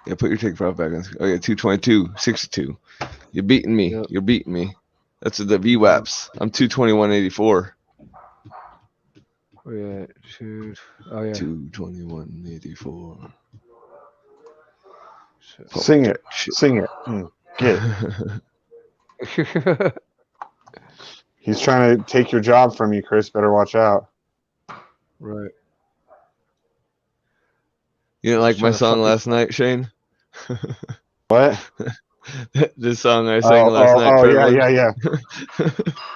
Yeah, put your take profit back on. Oh yeah, 222, 62. You're beating me. Yep. You're beating me. That's the VWAPs. I'm 221.84. Oh yeah, shoot. Oh yeah. 221.84. Sing it. Shit. Sing it. Get it. He's trying to take your job from you, Chris. Better watch out. Right. You didn't like my Trying to song fucking- last night, Shane? What? This song I sang last night. Oh, Trevor. yeah.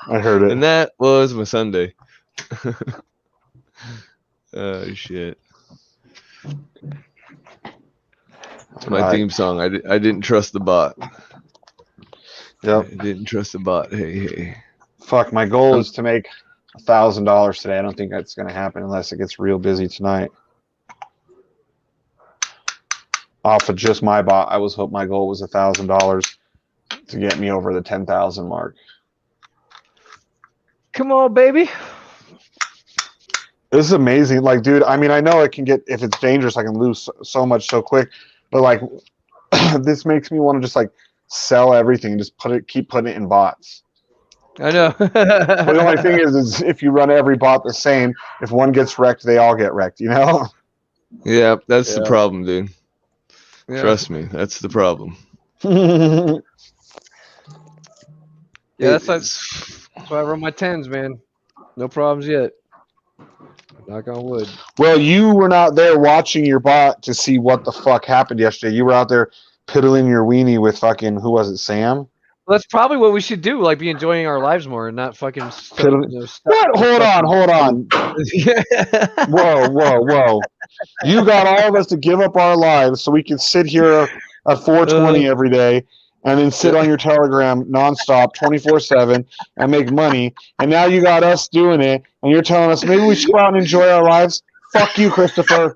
I heard it. And that was my Sunday. Oh shit! It's my theme song. I didn't trust the bot. Yep. I didn't trust the bot. Hey. Fuck, my goal is to make $1,000 today. I don't think that's going to happen unless it gets real busy tonight. Off of just my bot, my goal was $1,000 to get me over the 10,000 mark. Come on, baby. This is amazing. Like, dude, I mean, I know it can get, if it's dangerous, I can lose so much so quick. But like, this makes me want to just like sell everything and just keep putting it in bots. I know. But the only thing is if you run every bot the same, if one gets wrecked, they all get wrecked, you know? Yeah, that's the Yeah. problem, dude. Yeah. Trust me, that's the problem. Yeah, that's It's- why I run my 10s, man. No problems yet. Knock on wood. Well, you were not there watching your bot to see what the fuck happened yesterday. You were out there piddling your weenie with fucking, who was it, Sam? Well, that's probably what we should do. Like, be enjoying our lives more and not fucking. What? Hold on. Whoa. You got all of us to give up our lives so we can sit here at 420 every day and then sit on your Telegram nonstop 24/7 and make money. And now you got us doing it and you're telling us maybe we should go out and enjoy our lives. Fuck you, Christopher.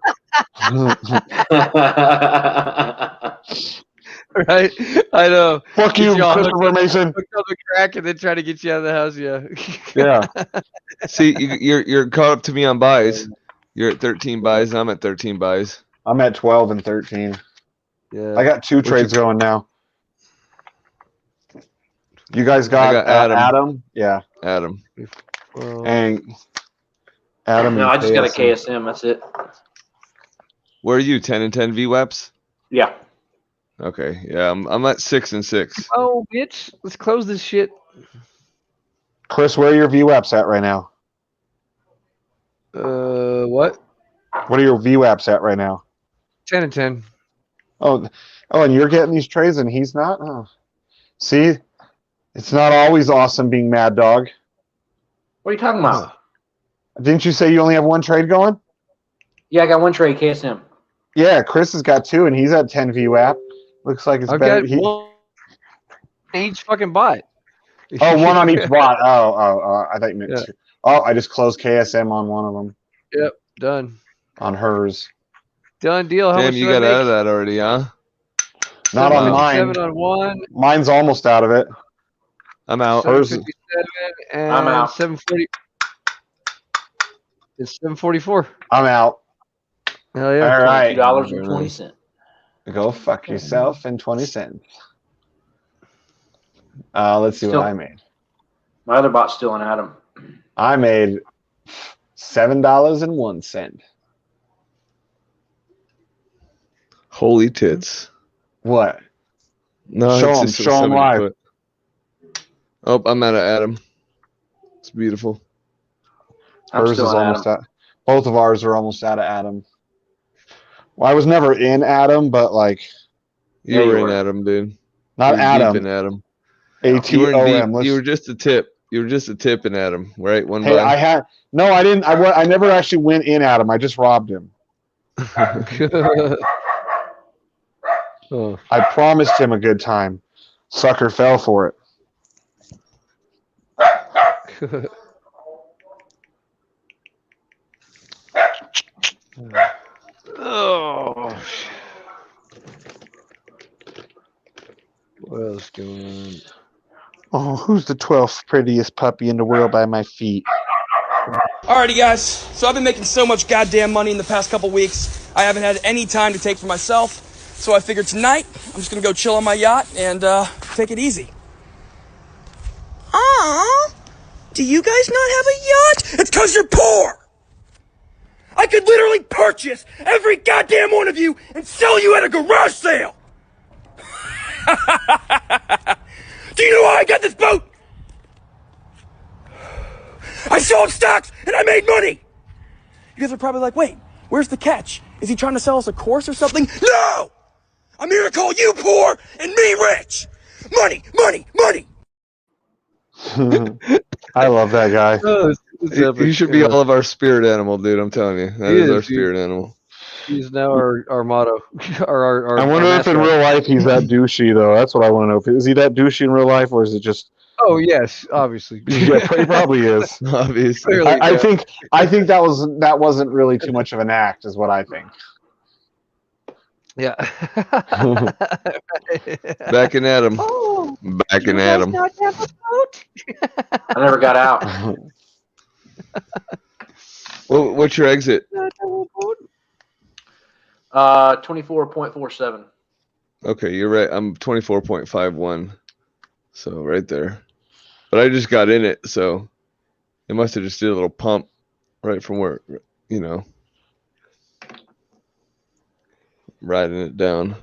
Right? I know. Fuck you, Get you all Christopher Mason. Hook up the crack and then try to get you out of the house. Yeah. Yeah. See, you're caught up to me on buys. You're at 13 buys, and I'm at 13 buys. I'm at 12 and 13. Yeah. I got two trades going now. You guys got, got Adam? Yeah. Adam. Well, And Adam. No, and I just got a KSM. KSM. That's it. Where are you? 10 and 10 VWAPs? Yeah. Okay, yeah, I'm at 6 and 6. oh, bitch. Let's close this shit. Chris, where are your VWAPs at right now? What? What are your VWAPs at right now? 10 and 10. Oh, and you're getting these trades and he's not? Oh. See? It's not always awesome being Mad Dog. What are you talking about? Didn't you say you only have one trade going? Yeah, I got one trade KSM. Yeah, Chris has got two and he's at 10 VWAP. Looks like it's I've better. got one each fucking bot. Oh, one on each bot. Oh, I thought you meant Yeah. two. Oh, I just closed KSM on one of them. Yep. Done. On hers. Done deal. How Damn, much you did I got make? out of that already, huh? Not on mine. 7 on one. Mine's almost out of it. I'm out. Hers- 757 and I'm out. 740. It's 744. I'm out. Hell yeah. All right. $2.20. Go fuck yourself and 20 cents. Let's see Still- what I made. My other bot's still in Adam. I made $7.01. Holy tits. What? No, Show it's 'em, just a show 'em 70 live. foot. Oh, I'm out of Adam. It's beautiful. I'm Hers is still in almost Adam. out. Both of ours are almost out of Adam. Well, I was never in Adam, but like You Yeah, you were in were. Adam, dude. not You were Adam. Deep in Adam. ATOM. You were, in deep, Let's- you were just a tip. You were just a tip in Adam, right? One Hey, buy. I had no. I didn't. I never actually went in Adam. I just robbed him. Oh. I promised him a good time. Sucker fell for it. Oh. What else going on? Oh, who's the 12th prettiest puppy in the world by my feet? Alrighty, guys. So I've been making so much goddamn money in the past couple weeks, I haven't had any time to take for myself. So I figured tonight, I'm just gonna go chill on my yacht and take it easy. Aww. Do you guys not have a yacht? It's because you're poor. I could literally purchase every goddamn one of you and sell you at a garage sale. Do you know how I got this boat? I sold stocks and I made money. You guys are probably like, wait, where's the catch? Is he trying to sell us a course or something? No! I'm here to call you poor and me rich. Money, money, money. I love that guy. You should be all of our spirit animal, dude. I'm telling you, that is our spirit animal. He's now our motto. our I wonder if in real life he's that douchey though. That's what I want to know. Is he that douchey in real life, or is it just? Oh yes, obviously. Yeah, he probably is. Obviously, Clearly, I think that wasn't really too much of an act, is what I think. Yeah. Backing at him. Backing at him. I never got out. What's your exit? 24.47. Okay, you're right. I'm 24.51. So right there. But I just got in it, so it must have just did a little pump right from where, riding it down.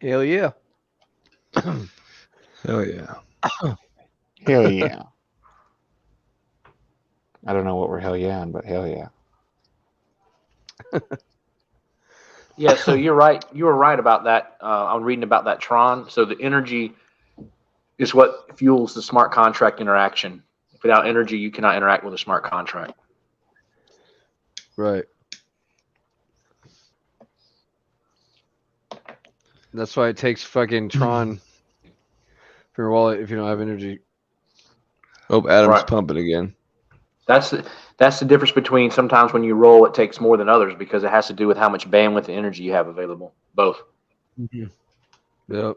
Hell yeah. Hell yeah. Hell yeah. I don't know what we're hell yeah on, but hell yeah. Yeah, so you're right. You were right about that. I'm reading about that Tron. So the energy is what fuels the smart contract interaction. Without energy, you cannot interact with a smart contract. Right. That's why it takes fucking Tron for your wallet if you don't have energy. Oh, Adam's Right. pumping again. That's the difference between sometimes when you roll, it takes more than others because it has to do with how much bandwidth and energy you have available. Both. Yep.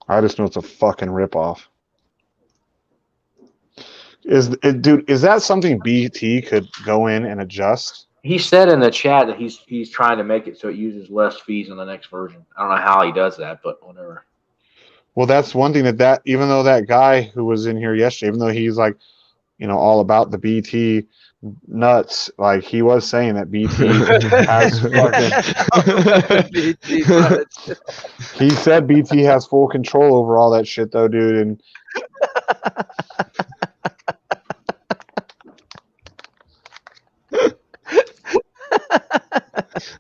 I just know it's a fucking ripoff. Dude, is that something BT could go in and adjust? He said in the chat that he's trying to make it so it uses less fees on the next version. I don't know how he does that, but whatever. Well, that's one thing that even though that guy who was in here yesterday, even though he's like, all about the BT nuts, like he was saying that BT has fucking. He said BT has full control over all that shit, though, dude, and.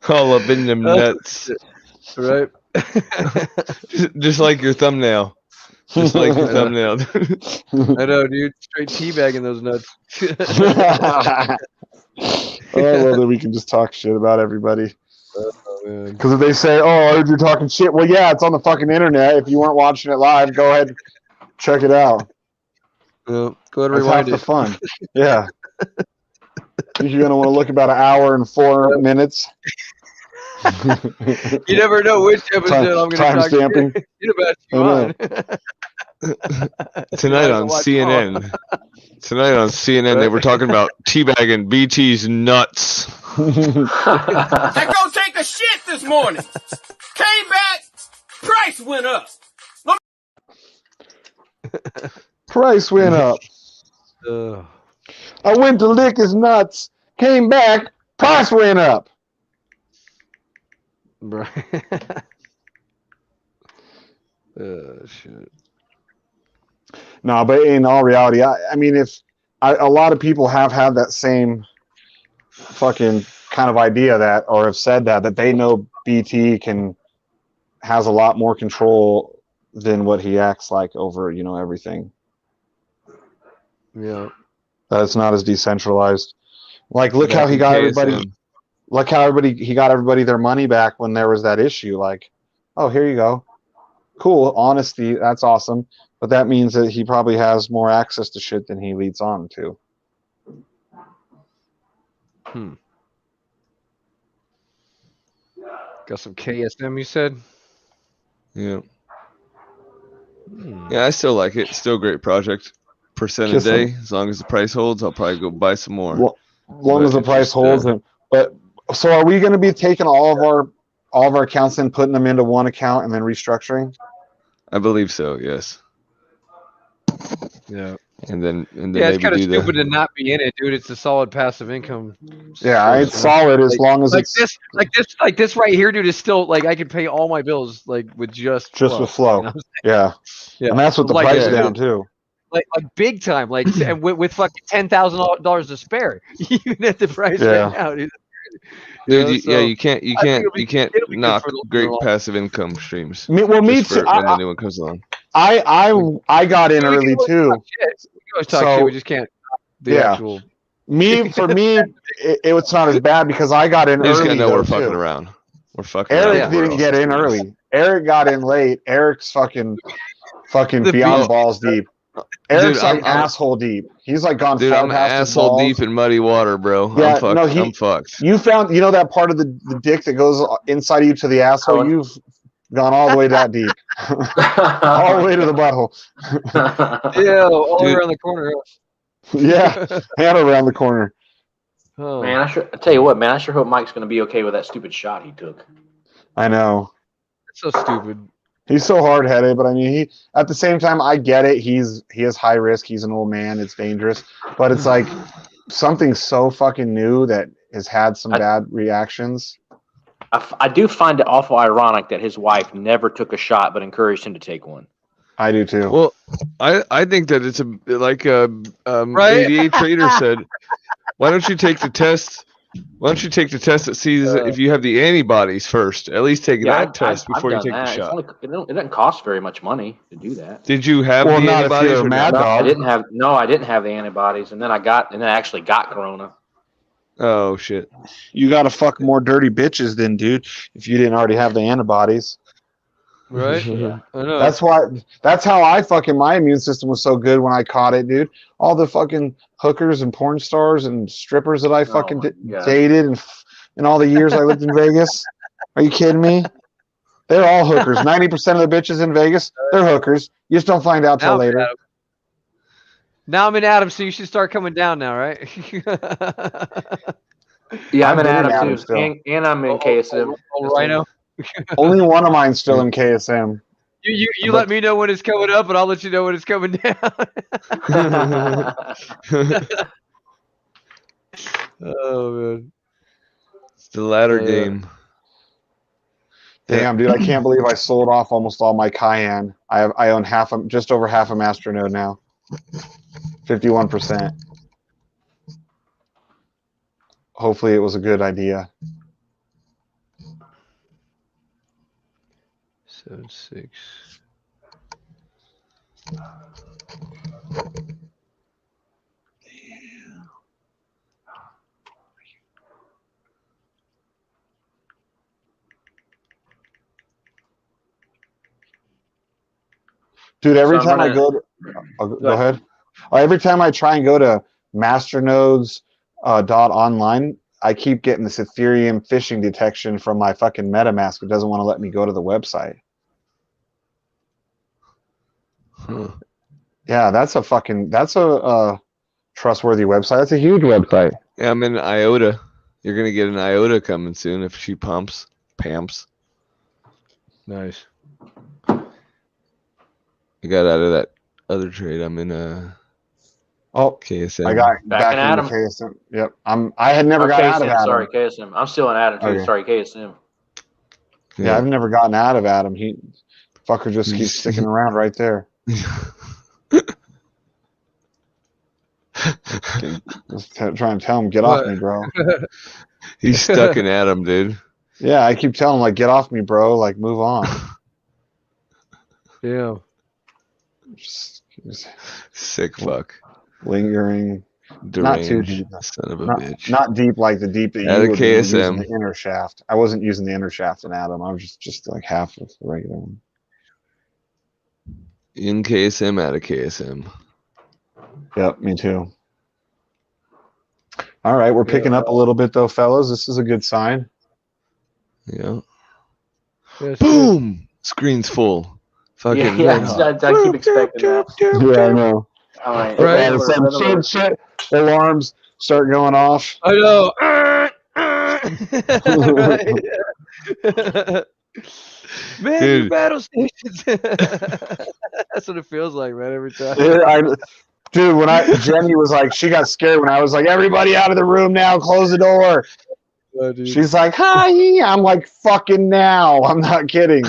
All up in them nuts. Right. just like your thumbnail. Just like your thumbnail. I know, dude. Straight teabagging those nuts. I love that we can just talk shit about everybody. Because if they say, "Oh, I heard you're talking shit," well, yeah, it's on the fucking internet. If you weren't watching it live, go ahead, check it out. Go ahead and That's half rewind the it. fun. Yeah. You're gonna want to look about an hour and 4 minutes. You never know which episode I'm going to Time talk stamping. shit about you on. Tonight on CNN. Tonight on CNN, they were talking about teabagging BT's nuts. I go take a shit this morning. Came back, price went up. Price went up. Ugh. I went to lick his nuts. Came back. Price went up. Right. Shit. No, but in all reality, I mean, a lot of people have had that same fucking kind of idea that, or have said that they know BT has a lot more control than what he acts like over, everything. Yeah. That it's not as decentralized. Like, look how he in got KSM. everybody. Look how he got everybody their money back when there was that issue. Like, oh, here you go. Cool, honesty, that's awesome. But that means that he probably has more access to shit than he leads on to. Got some KSM, you said? Yeah. Yeah, I still like it. Still a great project. Percent a Just day. As long as the price holds, I'll probably go buy some more. As long as the it's price just, holds. But so are we going to be taking all of our accounts and putting them into one account and then restructuring? I believe so. Yes. Yeah. And then Yeah, it's maybe kind of do stupid to not be in it, dude. It's a solid passive income. Yeah, source, it's solid as long as like it's this right here, dude. Is still like I could pay all my bills like with just with flow. You know? Yeah. Yeah, And that's what the like, price yeah. down too. Like big time, like and with fucking $10,000 to spare, even at the price Yeah. right now, dude. Dude, So you can't I think it'll be good knock for the great long- passive income streams. Me just too. for when the new one comes along. I got in We can early always too. talk shit. We can always talk So- shit. We just can't the Yeah. actual. For me, it's not as bad because I got in You just early. gotta know we're though, fucking too. around. We're fucking Eric around. didn't get in early. Eric got in late. Eric's fucking The beyond beast. balls deep. Eric's Dude, like asshole deep. He's like gone Dude, far I'm past his asshole balls. deep in muddy water, bro. Yeah, I'm fucked. no, I'm fucked. You found that part of the dick that goes inside of you to the asshole. Oh. You've gone all the way that deep, all the way to the butthole. Yeah, all the way Dude. around the corner. Yeah, and around the corner. Oh. Man, I tell you what, man, I sure hope Mike's going to be okay with that stupid shot he took. I know. It's so stupid. He's so hard headed, but I mean, he at the same time, I get it. He is high risk. He's an old man. It's dangerous, but it's like something so fucking new that has had some bad reactions. I do find it awful ironic that his wife never took a shot but encouraged him to take one. I do too. Well, I think that it's like Right? 88 Trader said. Why don't you take the test? Why don't you take the test that sees if you have the antibodies first? At least take that test before you I've take done the that. shot. It doesn't cost very much money to do that. Did you have Well, the not if antibodies you're a or mad not? dog. I didn't have the antibodies, and then I actually got corona. Oh shit! You got to fuck more dirty bitches then, dude. If you didn't already have the antibodies. Right? Yeah. I know. That's how I fucking my immune system was so good when I caught it, dude. All the fucking hookers and porn stars and strippers that I fucking my God. dated and all the years I lived in Vegas. Are you kidding me? They're all hookers. 90% of the bitches in Vegas, they're hookers. You just don't find out till later. Now I'm in Adam, so you should start coming down now, right? Yeah, I'm I've in been in Adam Adam too, still. and I'm in KSM. Old Rhino. Only one of mine's still in KSM. You let me know when it's coming up, and I'll let you know when it's coming down. Oh man, It's the latter game. Damn, dude, I can't believe I sold off almost all my Cayenne. I own just over half a Masternode now. 51%. Hopefully it was a good idea. 7-6. Dude, every So I'm time I gonna- go to, go ahead. Every time I try and go to masternodes .online, I keep getting this Ethereum phishing detection from my fucking MetaMask. It doesn't want to let me go to the website. Huh. Yeah, that's a trustworthy website. That's a huge website. Yeah, I'm in IOTA. You're gonna get an IOTA coming soon if she pamps. Nice. I got out of that other trade. I'm in Oh, KSM. I got Back back in into Adam. KSM. Yep. I had never got out of KSM, Adam. sorry, KSM. I'm still in Adam too. Okay. Sorry, KSM. Yeah, I've never gotten out of Adam. Fucker just keeps sticking around right there. Just trying to tell him, get off me, bro. He's stuck in Adam, dude. Yeah, I keep telling him, like, get off me, bro. Like, move on. Yeah. Just Sick fuck. lingering. Not too deep. Son of a Not, bitch. not deep like the deep that At a you were doing, using KSM. the inner shaft. I wasn't using the inner shaft in Adam. I was just like half of the regular one. In KSM, out of KSM. Yep, me too. All right, we're picking up a little bit though, fellas. This is a good sign. Yeah. That's Boom! Screen's full. Fucking Yeah, red hot. I keep expecting that. Yeah, I know. All right. Right. All of a sudden, shit, alarms start going off. I know. Right. Man, Dude. your battle stations. That's what it feels like, man, every time. Dude, when Jenny was like, she got scared when I was like, everybody out of the room now, close the door. Oh, dude. She's like, hi. I'm like, fucking now. I'm not kidding.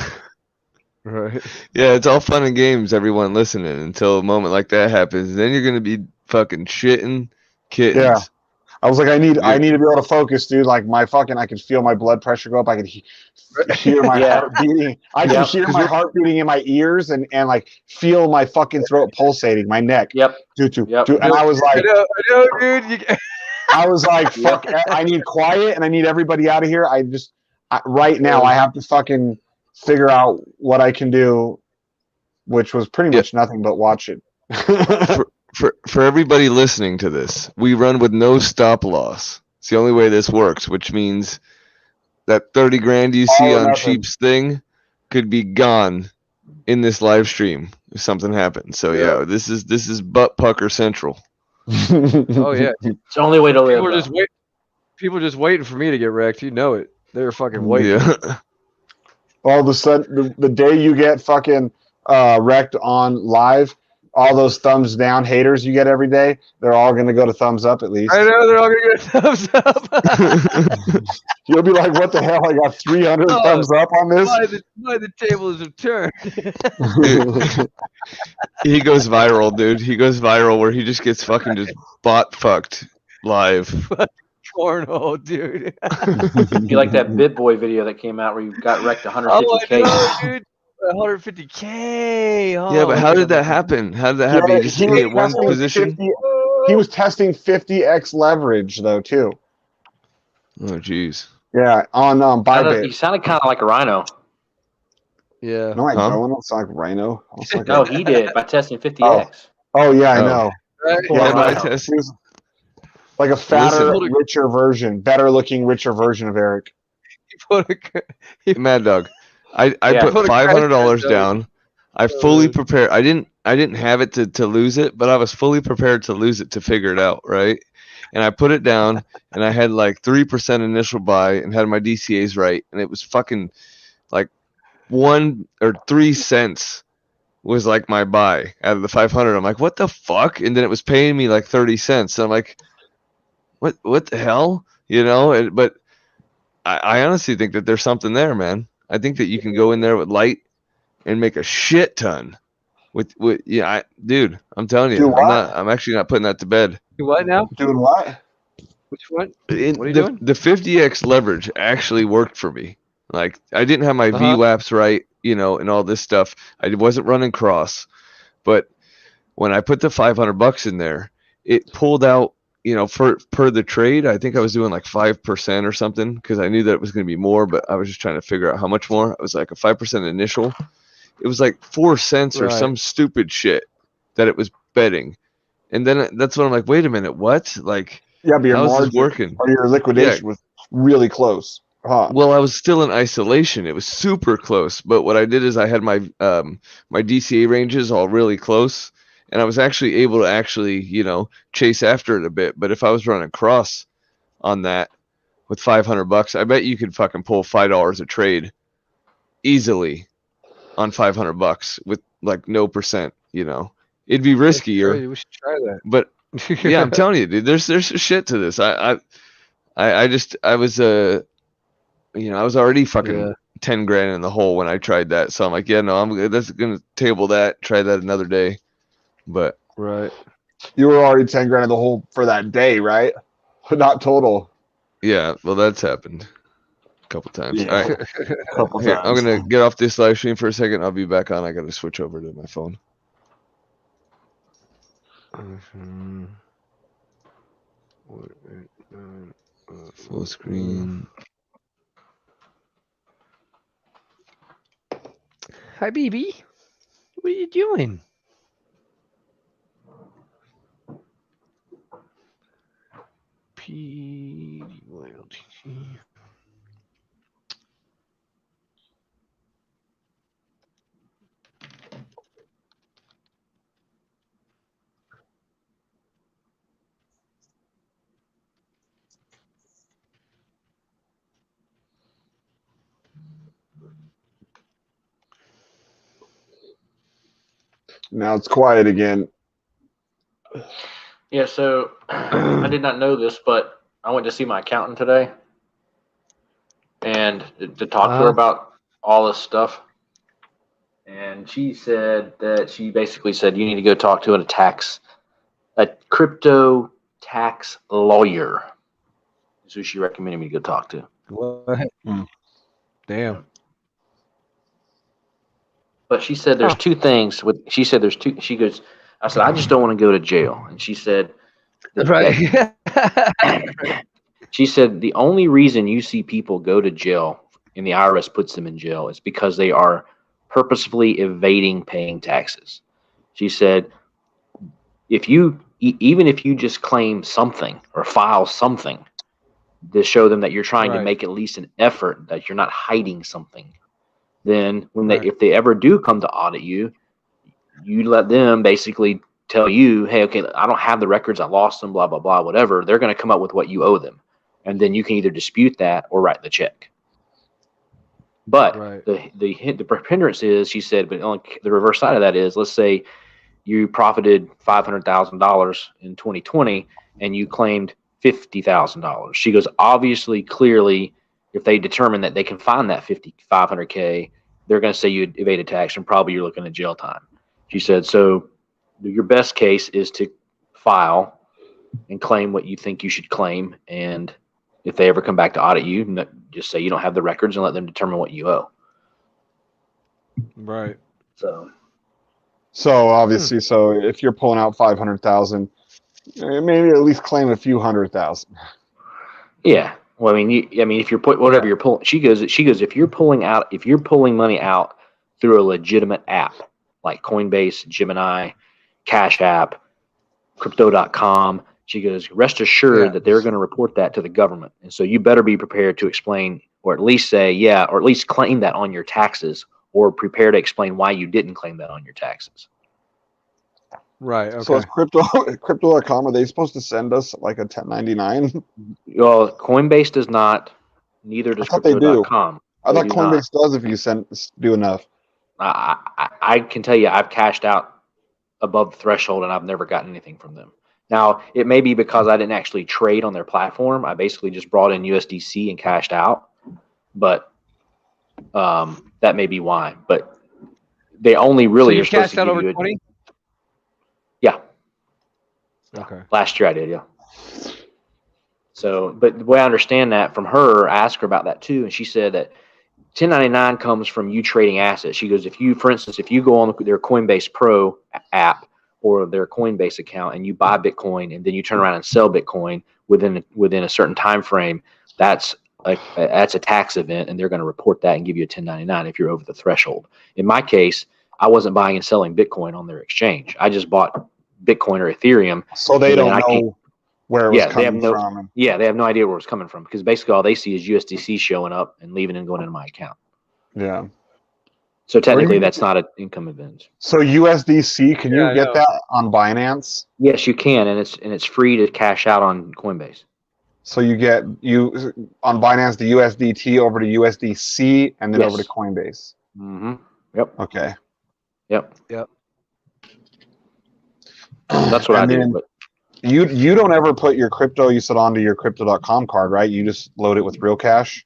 Right. Yeah, it's all fun and games, everyone listening, until a moment like that happens. Then you're gonna be fucking shitting kittens. Yeah. I was like, I need to be able to focus, dude. Like I can feel my blood pressure go up. I can hear my heart beating. I can hear my heart beating in my ears and like feel my fucking throat pulsating, my neck. Yep. Dude. And I was like, I know, dude. I was like, fuck, I need quiet and I need everybody out of here. Right now, I have to fucking figure out what I can do, which was pretty much nothing but watch it. For everybody listening to this, we run with no stop loss. It's the only way this works, which means that 30 grand you see on Sheep's thing could be gone in this live stream if something happens. So yeah, this is butt pucker central. Oh yeah. It's the only way to live. People are just waiting for me to get wrecked. You know it. They're fucking waiting. Yeah. All of a sudden, the day you get fucking wrecked on live, all those thumbs down haters you get every day, they're all going to go to thumbs up at least. I know, they're all going to get thumbs up. You'll be like, what the hell? I got 300 thumbs up on this? Why the tables have turned. He goes viral, dude. He goes viral where he just gets fucking just bot fucked live. Cornhole, dude. You like that Bit Boy video that came out where you got wrecked 150K? Oh, dude. 150K. Oh, yeah, but how did that happen? How did that happen? You just hit at one position? He was testing 50x leverage, though, too. Oh, jeez. Yeah, on Bybit. You sounded kind of like a rhino. Yeah. No, I don't. It's like Rhino. Like no, he did by testing 50x. Oh yeah, I know. Yeah, by testing. Like a fatter, richer version, better looking, richer version of Eric. Mad Dog. I put $500 down. I fully prepared. I didn't have it to lose it, but I was fully prepared to lose it to figure it out, right? And I put it down, and I had like 3% initial buy, and had my DCAs right, and it was fucking like 1 or 3 cents was like my buy out of the 500. I'm like, what the fuck? And then it was paying me like 30 cents. So I'm like, what the hell? You know? But I honestly think that there's something there, man. I think that you can go in there with light and make a shit ton. Dude, I'm telling you, I'm actually not putting that to bed. Do what now? Doing what? Which one? What are you doing? The 50x leverage actually worked for me. Like I didn't have my VWAPs right, you know, and all this stuff. I wasn't running cross, but when I put the $500 in there, it pulled out, you know, per the trade. I think I was doing like 5% or something because I knew that it was going to be more, but I was just trying to figure out how much more. It was like a 5% initial. It was like 4 cents or some stupid shit that it was betting, and then that's when I'm like, wait a minute, what? Like, yeah, but your margin working or your liquidation was really close. Well, I was still in isolation. It was super close, but what I did is I had my my DCA ranges all really close, and I was actually able to you know, chase after it a bit. But if I was running cross on that with $500, I bet you could fucking pull $5 a trade easily on $500 with like no percent. You know, it'd be riskier. We should try that. But yeah, I'm telling you, dude, there's shit to this. I was you know, I was already fucking 10 grand in the hole when I tried that. So I'm like, yeah, no, I'm that's gonna table that. Try that another day. But Right. You were already 10 grand in the hole for that day, right? Not total. yeah, well, that's happened a couple times. Yeah. All right, Couple here, I'm times. gonna get off this live stream for a second. I'll be back on. I gotta switch over to my phone. Full screen. Hi, BB. What are you doing? PYLTT. Now it's quiet again. Yeah, so I did not know this, but I went to see my accountant today and to talk to her about all this stuff. And she said that she basically said you need to go talk to a crypto tax lawyer. That's who she recommended me to go talk to. What? Damn. But she said there's two things. She said there's two. She goes, I said, I just don't want to go to jail. And she said, Right. she said the only reason you see people go to jail and the IRS puts them in jail is because they are purposefully evading paying taxes. She said, even if you just claim something or file something to show them that you're trying to make at least an effort, that you're not hiding something, then if they ever do come to audit you, you let them basically tell you, hey, okay, I don't have the records, I lost them, blah, blah, blah, whatever. They're going to come up with what you owe them. And then you can either dispute that or write the check. But the preponderance is, she said, but on the reverse side of that is, let's say you profited $500,000 in 2020 and you claimed $50,000. She goes, obviously, clearly, if they determine that they can find that $500K, they're going to say you evaded tax and probably you're looking at jail time. She said, so your best case is to file and claim what you think you should claim. And if they ever come back to audit you, just say you don't have the records and let them determine what you owe. Right. So obviously, so if you're pulling out 500,000, maybe at least claim a few 100,000. Yeah. Well, I mean, if you're whatever you're pulling, she goes, if you're pulling money out through a legitimate app like Coinbase, Gemini, Cash App, Crypto.com, she goes, rest assured that they're going to report that to the government, and so you better be prepared to explain, or at least say, or at least claim that on your taxes, or prepare to explain why you didn't claim that on your taxes. Right. Okay. So it's crypto.com, are they supposed to send us like a 1099? Well, Coinbase does not. Neither does Crypto.com. I thought Coinbase does if you do enough. I can tell you I've cashed out above the threshold and I've never gotten anything from them. Now, it may be because I didn't actually trade on their platform. I basically just brought in USDC and cashed out. But that may be why. But they only really are supposed to give you. So you cashed out over 20? Yeah. Okay. Last year I did, yeah. So, but the way I understand that from her, I asked her about that too, and she said that 1099 comes from you trading assets. She goes, for instance, if you go on their Coinbase Pro app or their Coinbase account and you buy Bitcoin and then you turn around and sell Bitcoin within a certain time frame, that's a tax event, and they're going to report that and give you a 1099 if you're over the threshold. In my case, I wasn't buying and selling Bitcoin on their exchange. I just bought Bitcoin or Ethereum. So they don't know where it was coming from. Yeah, they have no idea where it's coming from, because basically all they see is USDC showing up and leaving and going into my account. Yeah. So technically that's not an income event. So USDC, can you get that on Binance? Yes, you can, and it's free to cash out on Coinbase. So you get on Binance the USDT over to USDC and then over to Coinbase. Mm-hmm. Yep. Okay. Yep. That's what I do. But you don't ever put your crypto, you said, onto your crypto.com card, right? You just load it with real cash?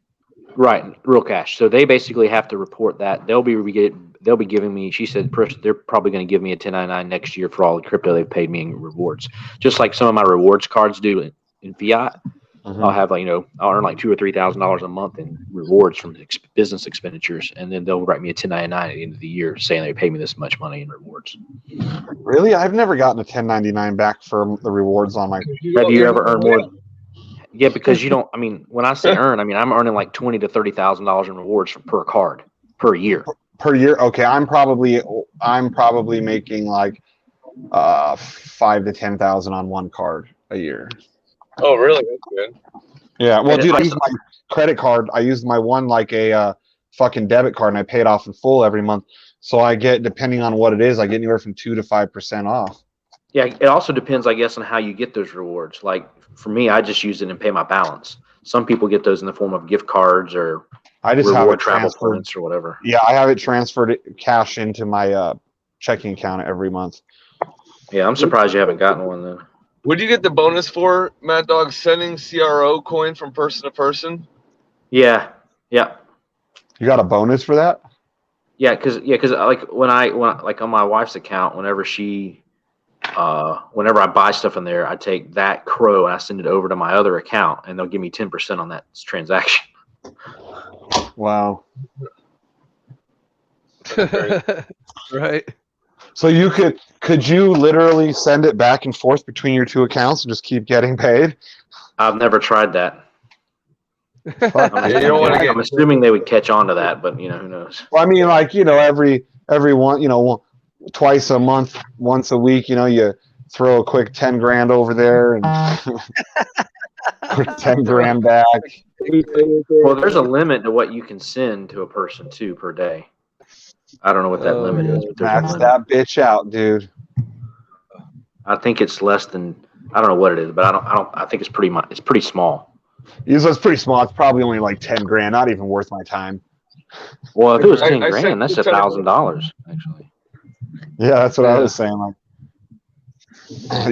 Right, real cash. So they basically have to report that. They'll be giving me. She said they're probably going to give me a 1099 next year for all the crypto they've paid me in rewards. Just like some of my rewards cards do in fiat. I'll have I'll earn like $2,000 or $3,000 a month in rewards from business expenditures, and then they'll write me a 1099 at the end of the year saying they pay me this much money in rewards. Really? I've never gotten a 1099 back for the rewards on my. Have you ever earned more? Yeah, because you don't. I mean, when I say earn, I mean I'm earning like $20,000 to $30,000 in rewards per card per year. Per year? Okay, I'm probably making like 5,000 to 10,000 on one card a year. Oh, really? That's good. Yeah, well, dude, I use my credit card. I use my one like a fucking debit card, and I pay it off in full every month. So I get, depending on what it is, I get anywhere from 2 to 5% off. Yeah, it also depends, I guess, on how you get those rewards. Like for me, I just use it and pay my balance. Some people get those in the form of gift cards or I just have it travel transferred points or whatever. Yeah, I have it transferred cash into my checking account every month. Yeah, I'm surprised you haven't gotten one though. Would you get the bonus for Mad Dog sending CRO coin from person to person? Yeah. You got a bonus for that? Yeah, because like when I like on my wife's account, whenever I buy stuff in there, I take that crow and I send it over to my other account, and they'll give me 10% on that transaction. Wow. Right. So you could you literally send it back and forth between your two accounts and just keep getting paid? I've never tried that. I'm assuming they would catch on to that, but who knows? Well, I mean, like every one, twice a month, once a week, you throw a quick 10 grand over there and 10 grand back. Well, there's a limit to what you can send to a person too per day. I don't know what that limit is, but there's a Max limit. that bitch out, dude. I think it's less than, I don't know what it is, but I think it's pretty small. It's pretty small. It's probably only like 10 grand, not even worth my time. Well, if it was 10 grand, that's $1,000 actually. Yeah, that's what I was saying. Like,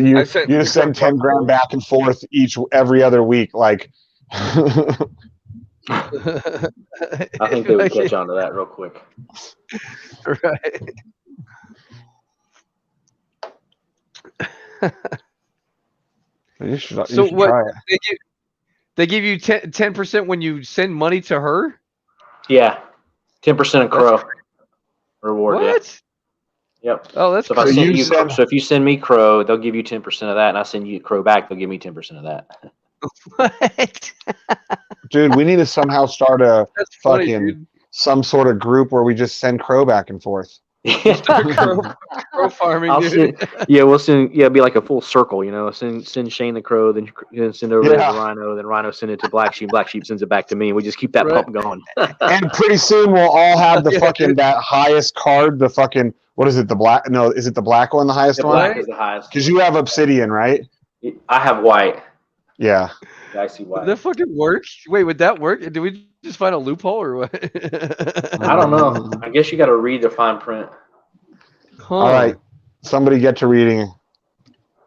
you just send 10 grand back and forth every other week, like. I think they would catch on to that real quick. Right. You should So what? try it. They give you 10% when you send money to her? Yeah, 10% of crow reward. What? Yeah. Yep. Oh, that's so cool. So if you send me crow, they'll give you 10% of that, and I send you crow back, they'll give me 10% of that. What? Dude, we need to somehow start a funny, some sort of group where we just send crow back and forth. Crow farming, dude. We'll send. Yeah, it'd be like a full circle. Send Shane the crow, then send over to Rhino, then Rhino send it to Black Sheep. Black Sheep sends it back to me. And we just keep that pump going. And pretty soon we'll all have the fucking that highest card. The fucking what is it? The black? No, is it the black one? The highest one? Black is the highest. Because you have obsidian, right? I have white. Yeah. I see white. Would that fucking work? Wait, would that work? Did we just find a loophole or what? I don't know. I guess you got to read the fine print. Huh. All right, somebody get to reading.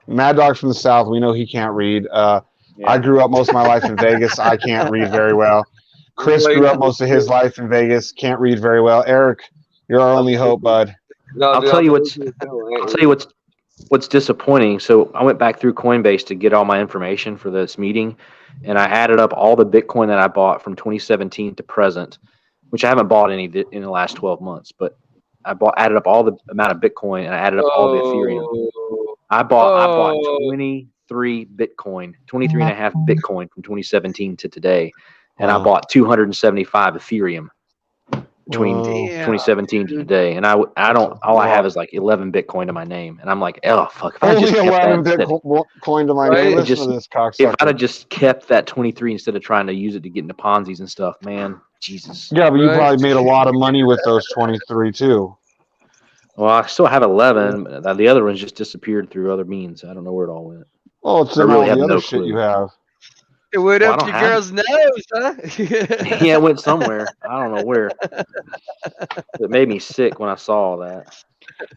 Mad Dog from the South, we know he can't read. I grew up most of my life in Vegas. I can't read very well. Chris grew up most of his life in Vegas. Can't read very well. Eric, you're our only hope, bud. No, I'll tell you what's disappointing. So I went back through Coinbase to get all my information for this meeting, and I added up all the Bitcoin that I bought from 2017 to present, which I haven't bought any in the last 12 months, but added up all the amount of Bitcoin, and I added up all the Ethereum. I bought 23 Bitcoin, 23 and a half Bitcoin from 2017 to today, and I bought 275 Ethereum between 2017 to today. And all I have is like 11 Bitcoin to my name, and I'm like, oh fuck! If I just kept 11 Bitcoin to my name. Listen to this cocksucker. If I'd have just kept that 23 instead of trying to use it to get into Ponzi's and stuff, man. Jesus. Yeah, but you probably made a lot of money with those 23 too. Well, I still have 11. The other ones just disappeared through other means. I don't know where it all went. Oh, it's in all the other shit you have. It went up your girl's nose, huh? Yeah, it went somewhere. I don't know where. It made me sick when I saw that.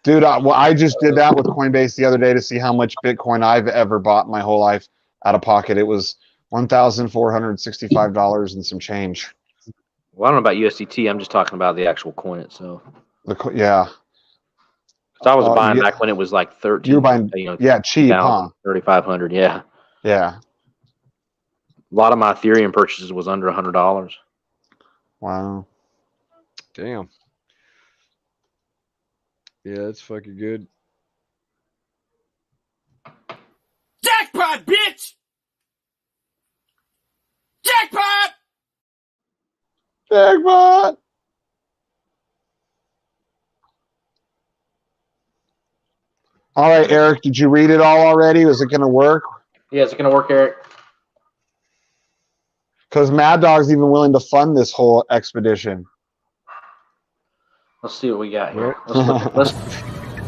Dude, I just did that with Coinbase the other day to see how much Bitcoin I've ever bought in my whole life out of pocket. It was $1,465 and some change. Well, I don't know about USDT. I'm just talking about the actual coin itself. Yeah. So I was buying yeah. back when it was like 13. You were buying, cheap, huh? 3,500. Yeah. Yeah. A lot of my Ethereum purchases was under $100. Wow. Damn. Yeah, that's fucking good. Jackpot, bitch! Jackpot! Jackpot! All right, Eric, did you read it all already? Was it going to work? Yeah, is it going to work, Eric? Because Mad Dog's even willing to fund this whole expedition. Let's see what we got here. Let's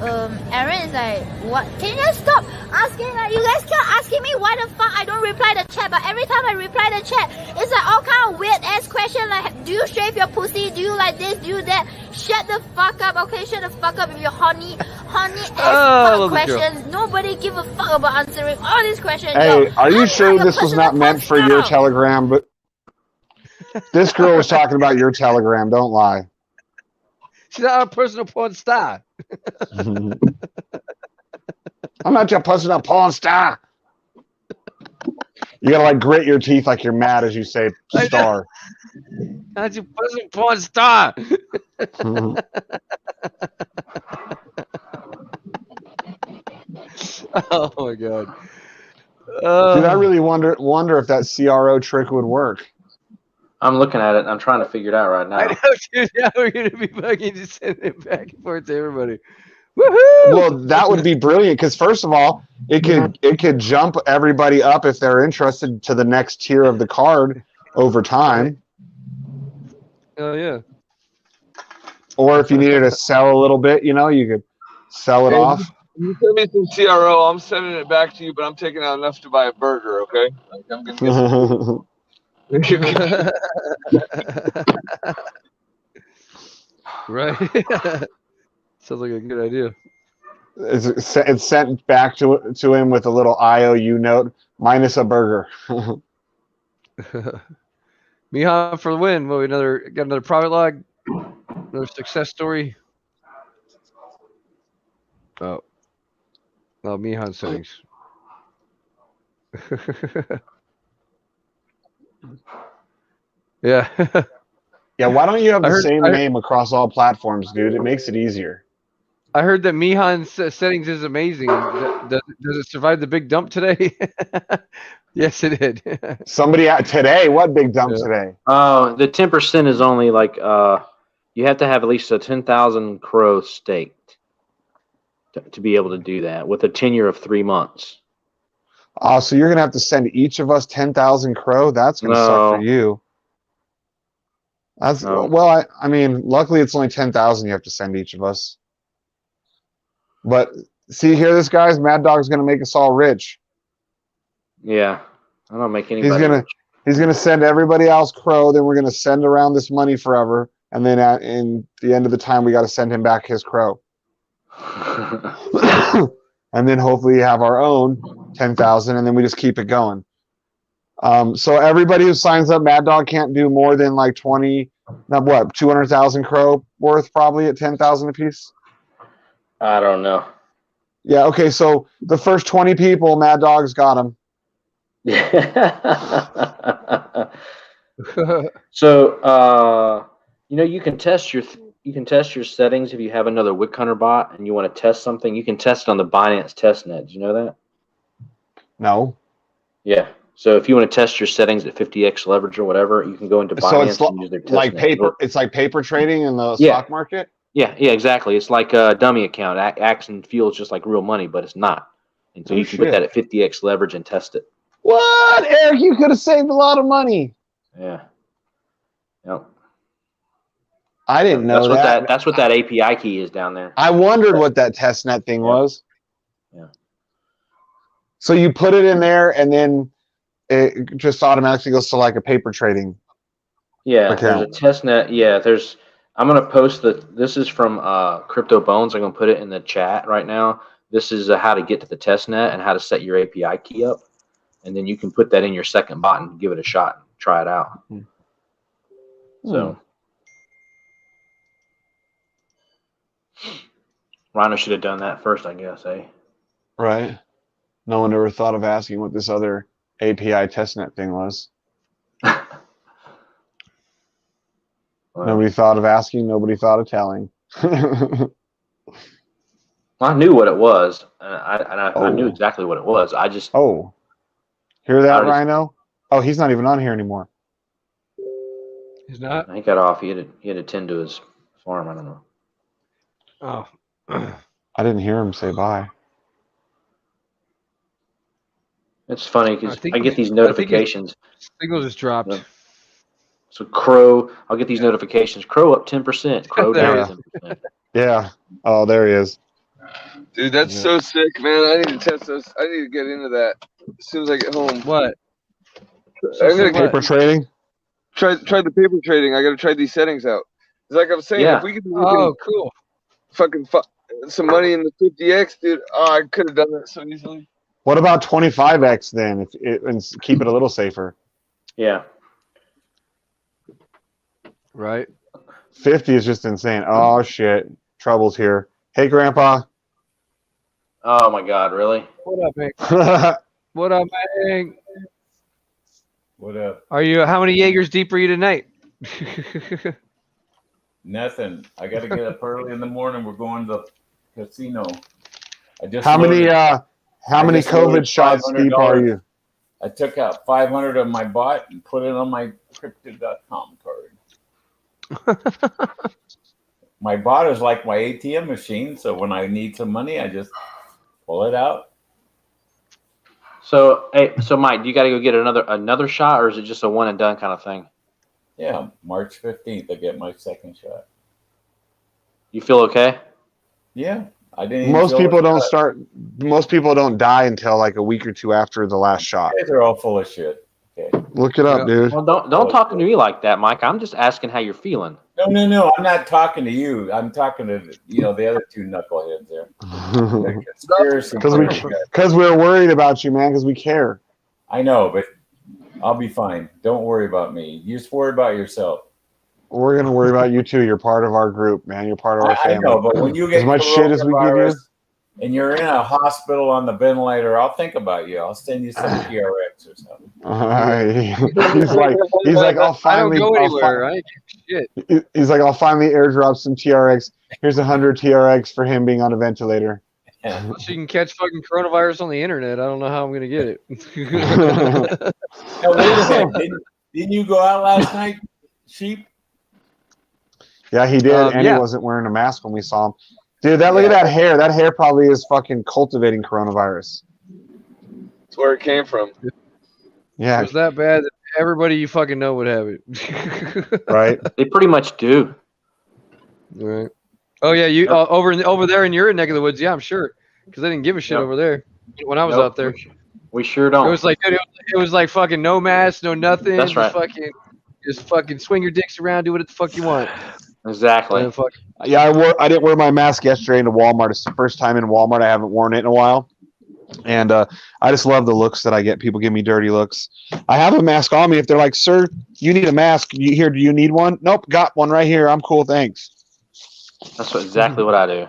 Aaron is like, what? Can you guys stop asking? Like, you guys keep asking me why the fuck I don't reply the chat, but every time I reply the chat, it's like all kind of weird ass questions like, do you shave your pussy? Do you like this? Do you that? Shut the fuck up, okay? Shut the fuck up with your honey ass questions. Nobody give a fuck about answering all these questions. Hey, yo, are you I'm sure not this your was not personal meant for your porn star. Telegram? But this girl was talking about your Telegram. Don't lie. She's not a personal porn star. I'm not your personal porn star. You gotta like grit your teeth like you're mad as you say star. Not your personal porn star. Oh my god. Dude, I really wonder if that CRO trick would work. I'm looking at it. I'm trying to figure it out right now. I know, dude. Now we're gonna be fucking just sending it back and forth to everybody. Woohoo! Well, that would be brilliant because first of all, it could jump everybody up if they're interested to the next tier of the card over time. Oh yeah. Or if you needed to sell a little bit, you could sell it off. You send me some CRO, I'm sending it back to you, but I'm taking out enough to buy a burger, okay? Like, I'm gonna get some. Right. Sounds like a good idea. It's sent back to him with a little IOU note minus a burger. Mihan for the win. Well, got another private log, another success story. Oh, Mihan settings. Yeah. Yeah, why don't you have the same I heard- name across all platforms, dude? It makes it easier. I heard that Mihan's settings is amazing. Does it survive the big dump today? Yes, it did. Somebody today, what big dump today? The 10% is only like you have to have at least a 10,000 crow staked to be able to do that with a tenure of 3 months. Oh, so you're gonna have to send each of us 10,000 crow? That's gonna suck for you. That's well, I mean, luckily it's only 10,000 you have to send each of us. But see here, this guy's Mad Dog's gonna make us all rich. Yeah, I don't make anybody. He's gonna send everybody else crow. Then we're gonna send around this money forever, and then in the end of the time, we got to send him back his crow. And then hopefully have our own 10,000, and then we just keep it going. So everybody who signs up, Mad Dog can't do more than like 200,000 crow worth, probably at 10,000 apiece. I don't know. Yeah. Okay. So the first 20 people, Mad Dog's got them. So you can test your settings if you have another Wick Hunter bot and you want to test something. You can test it on the Binance testnet. Did you know that? No. Yeah. So if you want to test your settings at 50x leverage or whatever, you can go into Binance and use their testnet. Like paper. It's like paper trading in the stock market. Yeah, exactly. It's like a dummy account. Acts and feels just like real money, but it's not. And so you can put that at 50x leverage and test it. What, Eric? You could have saved a lot of money. Yeah. Yep. I didn't know that. That's what that API key is down there. I wondered what that testnet thing was. Yeah. So you put it in there, and then it just automatically goes to like a paper trading. Yeah, there's a testnet. Yeah, I'm gonna post this is from Crypto Bones. I'm gonna put it in the chat right now. This is how to get to the testnet and how to set your API key up, and then you can put that in your second bot and give it a shot and try it out. So Rhino should have done that first, I guess, eh? Right. No one ever thought of asking what this other API testnet thing was. Well, Nobody thought of asking. Nobody thought of telling. I knew what it was, and I knew Oh. exactly what it was. I just Oh. Hear that, I already- Rhino? Oh, he's not even on here anymore. He's not. he got off. He had to tend to his farm. I don't know. Oh. I didn't hear him say bye. It's funny because I think I get he- these I think notifications. Signal just dropped. Yeah. So Crow, I'll get these notifications. Crow up 10%. Crow There down he 10%. Yeah. Oh, there he is. Dude, that's Yeah. so sick, man. I need to test those. I need to get into that as soon as I get home. What? I'm gonna Paper trading? try the paper trading. I gotta try these settings out. It's like I'm saying, Yeah. if we could Oh, cool. fucking some money in the 50x, dude, oh, I could have done that so easily. What about 25x then? And keep it a little safer. Yeah. Right. 50 is just insane. Oh shit. Trouble's here. Hey, Grandpa. Oh my God, really? What up, Hank? Yeah. What up, Hank? What up? Are you? How many Jaegers deep are you tonight? Nothing. I got to get up early in the morning. We're going to the casino. I just How many loaded- how I many just loaded COVID shots deep are $500. you? I took out 500 of my bot and put it on my crypto.com card. My bot is like my ATM machine, so when I need some money, I just pull it out. So, hey, so Mike, do you got to go get another shot, or is it just a one and done kind of thing? Yeah, March 15th, I get my second shot. You feel okay? Yeah, I didn't. Even Most feel people the don't shot. start. Most people don't die until like a week or two after the last shot. You guys are all full of shit. Okay. Look it up, Yeah. dude. Well, don't talk to me like that, Mike. I'm just asking how you're feeling. No. I'm not talking to you. I'm talking to the other two knuckleheads there. The conspiracy theories. Because we're worried about you, man. Because we care. I know, but I'll be fine. Don't worry about me. You just worry about yourself. We're gonna worry about you too. You're part of our group, man. You're part of our I family. know, but when you get As much shit as we give you. coronavirus and you're in a hospital on the ventilator, I'll think about you. I'll send you some TRX or something. He's like, I'll finally. I don't go I'll anywhere. I ain't getting shit. He's like, I'll finally airdrop some TRX. Here's 100 TRX for him being on a ventilator. Yeah. So you can catch fucking coronavirus on the internet. I don't know how I'm gonna get it. Now, wait a second. Didn't you go out last night, Sheep? Yeah, he did, and yeah. he wasn't wearing a mask when we saw him. Dude, look at that hair. That hair probably is fucking cultivating coronavirus. That's where it came from. It Yeah, was that bad that everybody you fucking know would have it. right. They pretty much do. Right. Oh yeah, you over there in your neck of the woods. Yeah, I'm sure, because they didn't give a shit Yep. over there when I was Nope, out there. We sure don't. It was like it was like fucking no mask, no nothing. That's right. Just fucking swing your dicks around, do what the fuck you want. Exactly. And fuck, Yeah, I didn't wear my mask yesterday into Walmart. It's the first time in Walmart I haven't worn it in a while. And I just love the looks that I get. People give me dirty looks. I have a mask on me. If they're like, sir, you need a mask. Do you need one? Nope, got one right here. I'm cool, thanks. That's exactly what I do.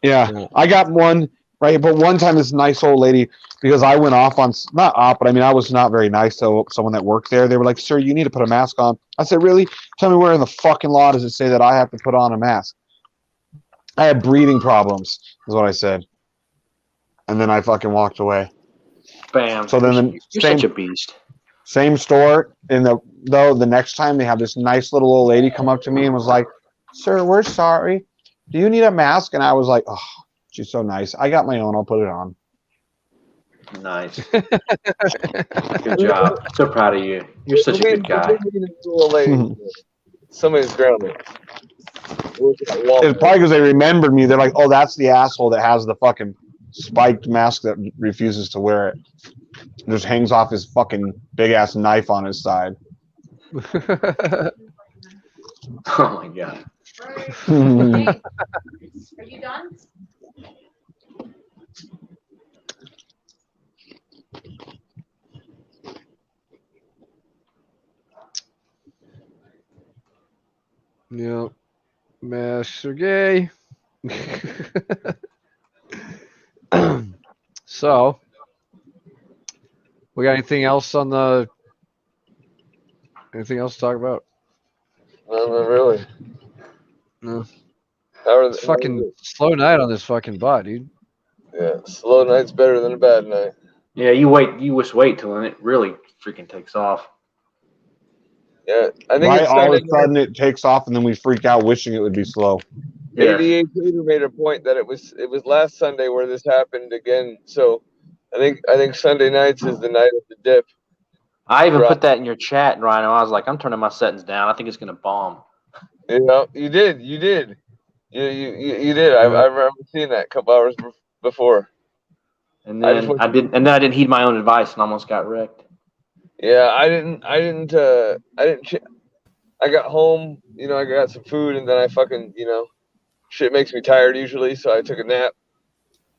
Yeah, I got one right. But one time, this nice old lady, because I went off on, not off, but I mean, I was not very nice to someone that worked there. They were like, sir, you need to put a mask on. I said, really? Tell me where in the fucking law does it say that I have to put on a mask? I have breathing problems, is what I said. And then I fucking walked away. Bam. So then you're such a beast. Same store. The next time they have this nice little old lady come up to me and was like, sir, we're sorry. Do you need a mask? And I was like, oh, she's so nice. I got my own. I'll put it on. Nice. Good job. So proud of you. You're such a good guy. Somebody's grounded. It's probably because they remembered me. They're like, oh, that's the asshole that has the fucking spiked mask that refuses to wear it. Just hangs off his fucking big ass knife on his side. Oh my God. Hey, are you done? Yeah. Masks are gay. So, we got anything else on the? Anything else to talk about? No, not really. No. How are It's fucking slow night on this fucking bot, dude. Yeah, slow night's better than a bad night. Yeah, you just wait till it really freaking takes off. Yeah, I think Right, it's all of Sunday a sudden it takes off, and then we freak out, wishing it would be slow. Yes. 88 Peter made a point that it was last Sunday where this happened again. So I think Sunday nights is the night of the dip. I even put that in your chat, Rhino. I was like, I'm turning my settings down. I think it's gonna bomb. You know, you did. You did. I remember seeing that a couple hours before. And then I didn't heed my own advice and almost got wrecked. Yeah, I got home, you know, I got some food, and then I fucking, you know, shit makes me tired usually, so I took a nap.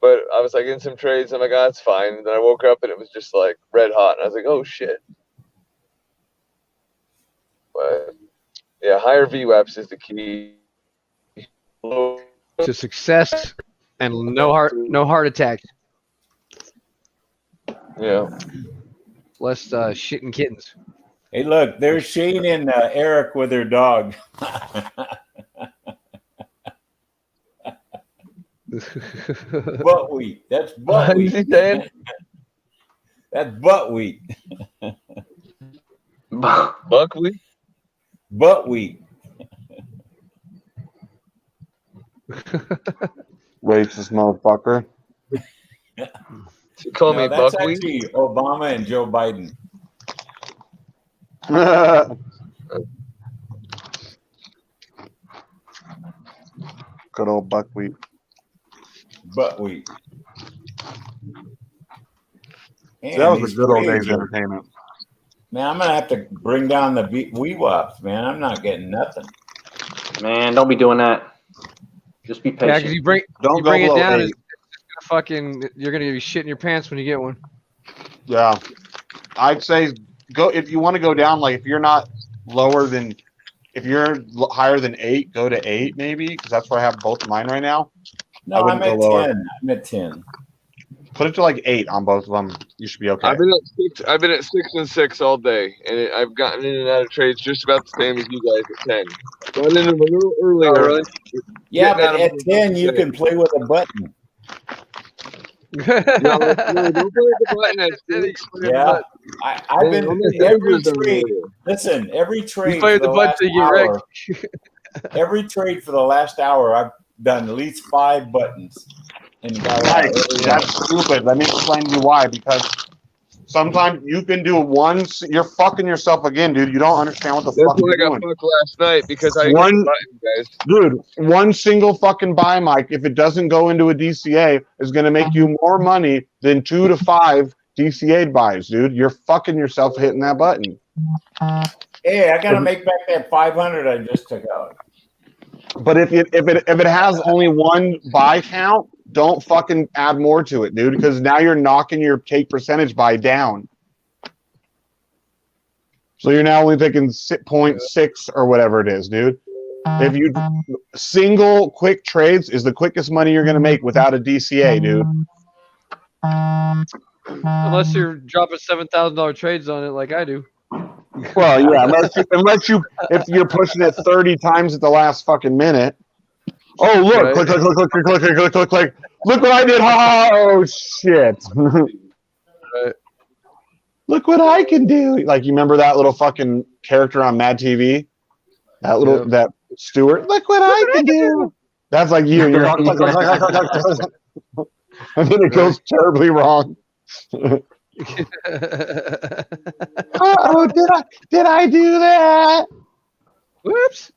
But I was like in some trades, I'm like, oh, it's fine. And then I woke up and it was just like red hot, and I was like, oh shit. But yeah, higher VWAPs is the key To success and no heart attack. Yeah. Less shitting kittens. Hey, look, there's Shane and Eric with their dog. Buckwheat. That's buckwheat. That's buckwheat. Buckwheat? Buckwheat. Racist motherfucker. You call me that's buckwheat? actually Obama and Joe Biden. Good old buckwheat. Buckwheat. So that was a good old days entertainment. Man, I'm gonna have to bring down the WeWaps, man. I'm not getting nothing. Man, don't be doing that. Just be patient. Yeah, because you bring it down, it's fucking. You're gonna be shitting your pants when you get one. Yeah, I'd say go if you want to go down. Like if you're not lower than, if you're higher than 8, go to 8 maybe, because that's where I have both of mine right now. No, I'm at 10. I'm at 10. Put it to like 8 on both of them. You should be okay. I've been at 6 and 6 all day, and I've gotten in and out of trades just about the same as you guys at 10. Got in them a little earlier. Yeah, but at 10 you can play with a button. No, don't play with the button at 6. Yeah, I've been every trade. Listen, every trade. You play with the button till you get wrecked. Every trade for the last hour, I've done at least 5 buttons. And Right, that's stupid. Let me explain to you why. Because sometimes you can do one. You're fucking yourself again, dude. You don't understand what the fuck you're doing. That's why I got fucked last night, because I One- button, guys. Dude, one single fucking buy mic, if it doesn't go into a DCA, is going to make you more money than 2 to 5 DCA buys, dude. You're fucking yourself hitting that button. Hey, I gotta make back that 500 I just took out. But if it has only one buy count, don't fucking add more to it, dude, because now you're knocking your take percentage buy down. So you're now only taking 0.6 or whatever it is, dude. If you single quick trades is the quickest money you're gonna make without a DCA, dude. Unless you're dropping $7,000 trades on it like I do. Well, yeah, unless you if you're pushing it 30 times at the last fucking minute. Oh look, Right. click, click, click, click, click, click, click, click, click. Look what I did! Ha ha! Oh shit! Right. Look what I can do! Like you remember that little fucking character on Mad TV? That little that Stewart. Look what I can do! That's like you. You're and then it goes terribly wrong. Oh, did I do that? Whoops.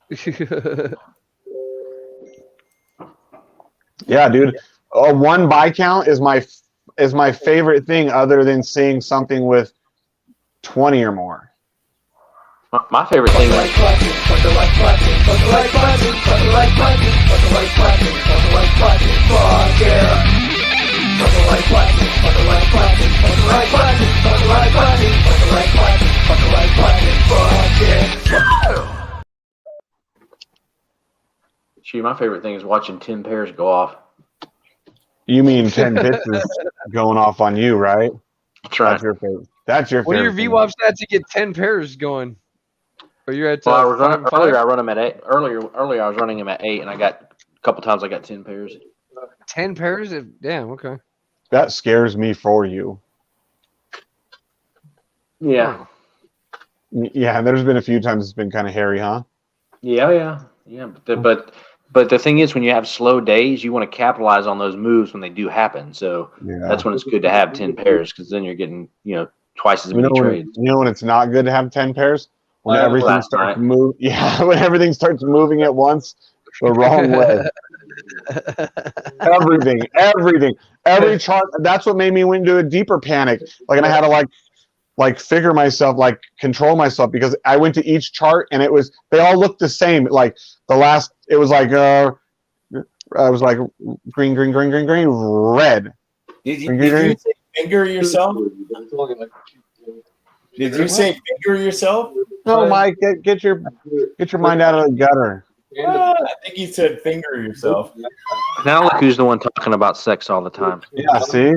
Yeah, dude. One buy count is my favorite thing, other than seeing something with 20 or more. My favorite thing is Gee, my favorite thing is watching 10 pairs go off. You mean 10 bits is going off on you, right? That's right. That's your favorite. That's your What are favorite. your VWAP stats to get 10 pairs going? Or you're at Well, I was running, 5 and earlier. 5? I run them at 8. Earlier I was running them at 8, and I got a couple times I got 10 pairs. 10 pairs? Damn, okay. That scares me for you. Yeah. Yeah, there's been a few times it's been kind of hairy, huh? Yeah. But the thing is, when you have slow days, you want to capitalize on those moves when they do happen. So that's when it's good to have 10 pairs, because then you're getting twice as many trades. You know when it's not good to have 10 pairs? When everything starts to move. Yeah, when everything starts moving at once the wrong way. Every chart. That's what made me went into a deeper panic. And I had to figure myself, control myself, because I went to each chart and they all looked the same. Like the last, it was I was like green, red. Did you say finger yourself? Did you say finger yourself? No, Mike, get your mind out of the gutter. I think you said finger yourself. Now look who's the one talking about sex all the time. Yeah, see?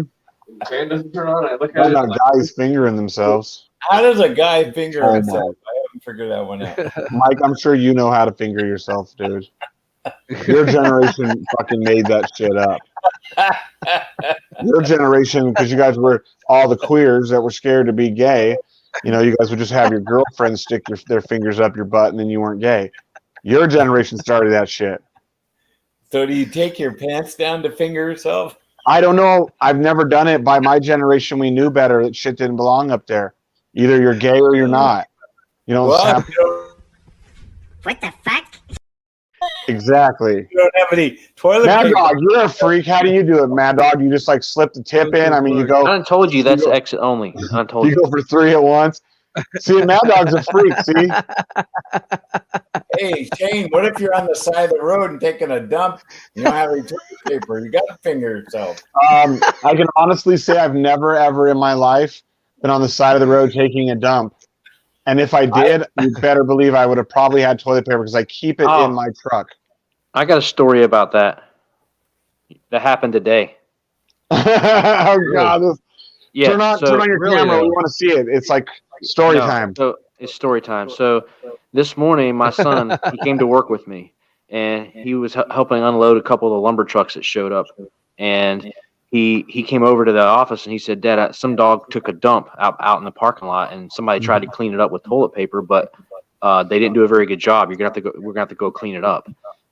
Fan doesn't turn on. I look at it. Guys fingering themselves. How does a guy finger himself? I haven't figured that one out. Mike, I'm sure you know how to finger yourself, dude. Your generation fucking made that shit up. Your generation, because you guys were all the queers that were scared to be gay. You guys would just have your girlfriends stick their fingers up your butt, and then you weren't gay. Your generation started that shit. So do you take your pants down to finger yourself? I don't know. I've never done it. By my generation, we knew better. That shit didn't belong up there. Either you're gay or you're not. What the fuck? Exactly. You don't have any toilet Mad paper. Dog, you're a freak. How do you do it, Mad Dog? You just slip the tip in? I mean, you go. I told you that's exit only. I told you go for 3 at once. See, Mad Dog's a freak, see? Hey, Shane, what if you're on the side of the road and taking a dump? You don't have any toilet paper. You got to finger yourself. I can honestly say I've never, ever in my life been on the side of the road taking a dump. And if I did, you better believe I would have probably had toilet paper, because I keep it in my truck. I got a story about that. That happened today. Oh, God. Yeah, turn on your camera. We want to see it. It's like story time. So it's story time. So this morning, my son, he came to work with me, and he was helping unload a couple of the lumber trucks that showed up. And he came over to the office and he said, "Dad, some dog took a dump out in the parking lot, and somebody tried to clean it up with toilet paper, but they didn't do a very good job. We're gonna have to go clean it up."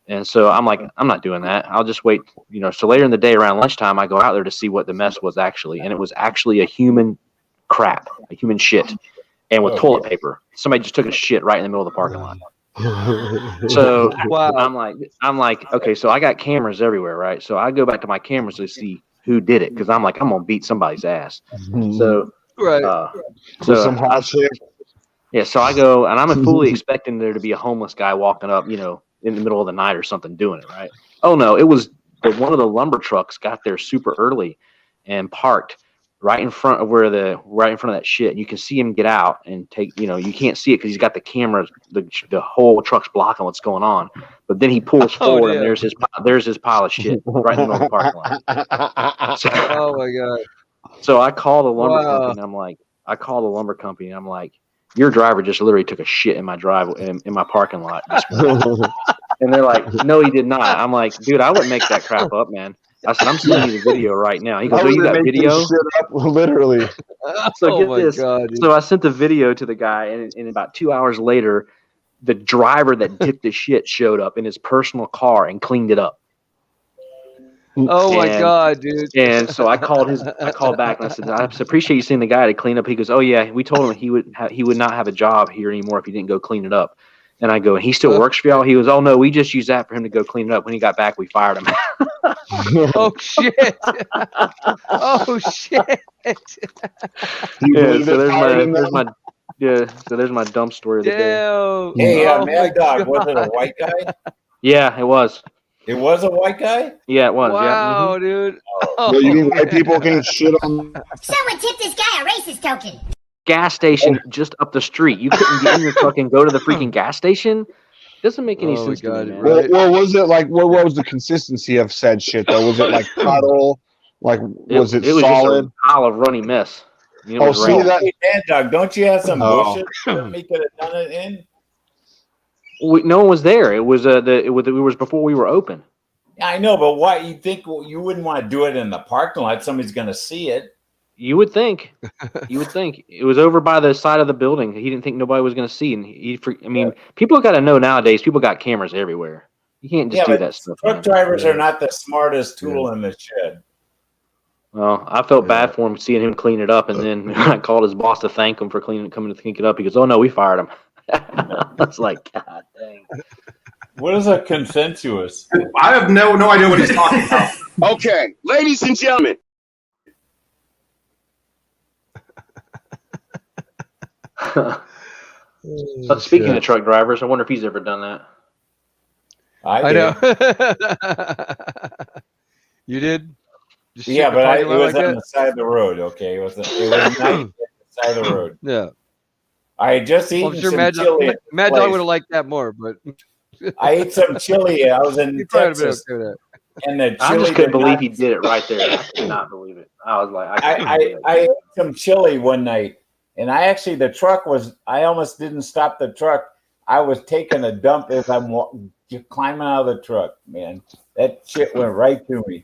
And so I'm like, I'm not doing that. I'll just wait. So later in the day around lunchtime, I go out there to see what the mess was actually. And it was actually a human crap, a human shit. And with toilet paper. Somebody just took a shit right in the middle of the parking lot. So I'm like, okay, so I got cameras everywhere, right? So I go back to my cameras to see who did it, because I'm like, I'm going to beat somebody's ass. So, some hot shit. Yeah, so I go, and I'm fully expecting there to be a homeless guy walking up, in the middle of the night or something doing it, right? Oh no, it was one of the lumber trucks got there super early and parked right in front of that shit. And you can see him get out and take, you can't see it because he's got the cameras, the whole truck's blocking what's going on. But then he pulls forward and there's his pile of shit right in the middle of the parking lot. So, oh my God. So I call the lumber company and I'm like, your driver just literally took a shit in my driveway, in my parking lot. And they're like, no, he did not. I'm like, dude, I wouldn't make that crap up, man. I said, I'm sending you the video right now. He goes, oh, you got video? Shit up, literally. So get this. God, so I sent the video to the guy, and about 2 hours later, the driver that dipped the shit showed up in his personal car and cleaned it up. Oh my God, dude! And so I called back and I said, I appreciate you seeing the guy to clean up. He goes, oh yeah, we told him he would not have a job here anymore if he didn't go clean it up. And I go, and he still works for y'all? He goes, oh no, we just used that for him to go clean it up. When he got back, we fired him. Oh shit! Oh shit! So there's my dumb story of the day. Hey, Mad Dog, was it a white guy? Yeah, it was. It was a white guy? Yeah, it was. Wow, yeah. Dude. Oh. You mean white people can shit on? Someone tip this guy a racist token. Gas station just up the street. You couldn't get in your truck and go to the freaking gas station. Doesn't make any Oh, sense to God, me, man. right. Well, was it like what was the consistency of said shit though? Was it like puddle? Like was it It was solid? just a pile of runny mess. You know, it Oh, was see raining. that? Hey, Mad Dog, don't you have some Oh. bushes that we could have done it in? No one was there. It was it was before we were open. Yeah, I know, but why you think you wouldn't want to do it in the parking lot? Somebody's going to see it. You would think. You would think it was over by the side of the building. He didn't think nobody was going to see, and I mean, people got to know nowadays. People got cameras everywhere. You can't just do but that stuff. Truck man. drivers are not the smartest tool in the shed. Well, I felt bad for him seeing him clean it up, and then I called his boss to thank him for coming to clean it up. He goes, "Oh no, we fired him." I was like, "God dang." What is a consensuous? I have no idea what he's talking about. Okay, ladies and gentlemen. But speaking of truck drivers, I wonder if he's ever done that. I know. You did? Just shoot Yeah, the but parking it lot was like on that? the side of the road. Okay, it was nice on the side of the road. Yeah. I had just eaten Well, I'm sure some Mad chili. Dog, Mad Dog would have liked that more, but I ate some chili. I was in he probably would have been Texas, okay with that. and the chili. I just couldn't did believe not- he did it right there. I could not believe it. I was like, I ate some chili one night, and the truck was. I almost didn't stop the truck. I was taking a dump as I'm climbing out of the truck. Man, that shit went right through me.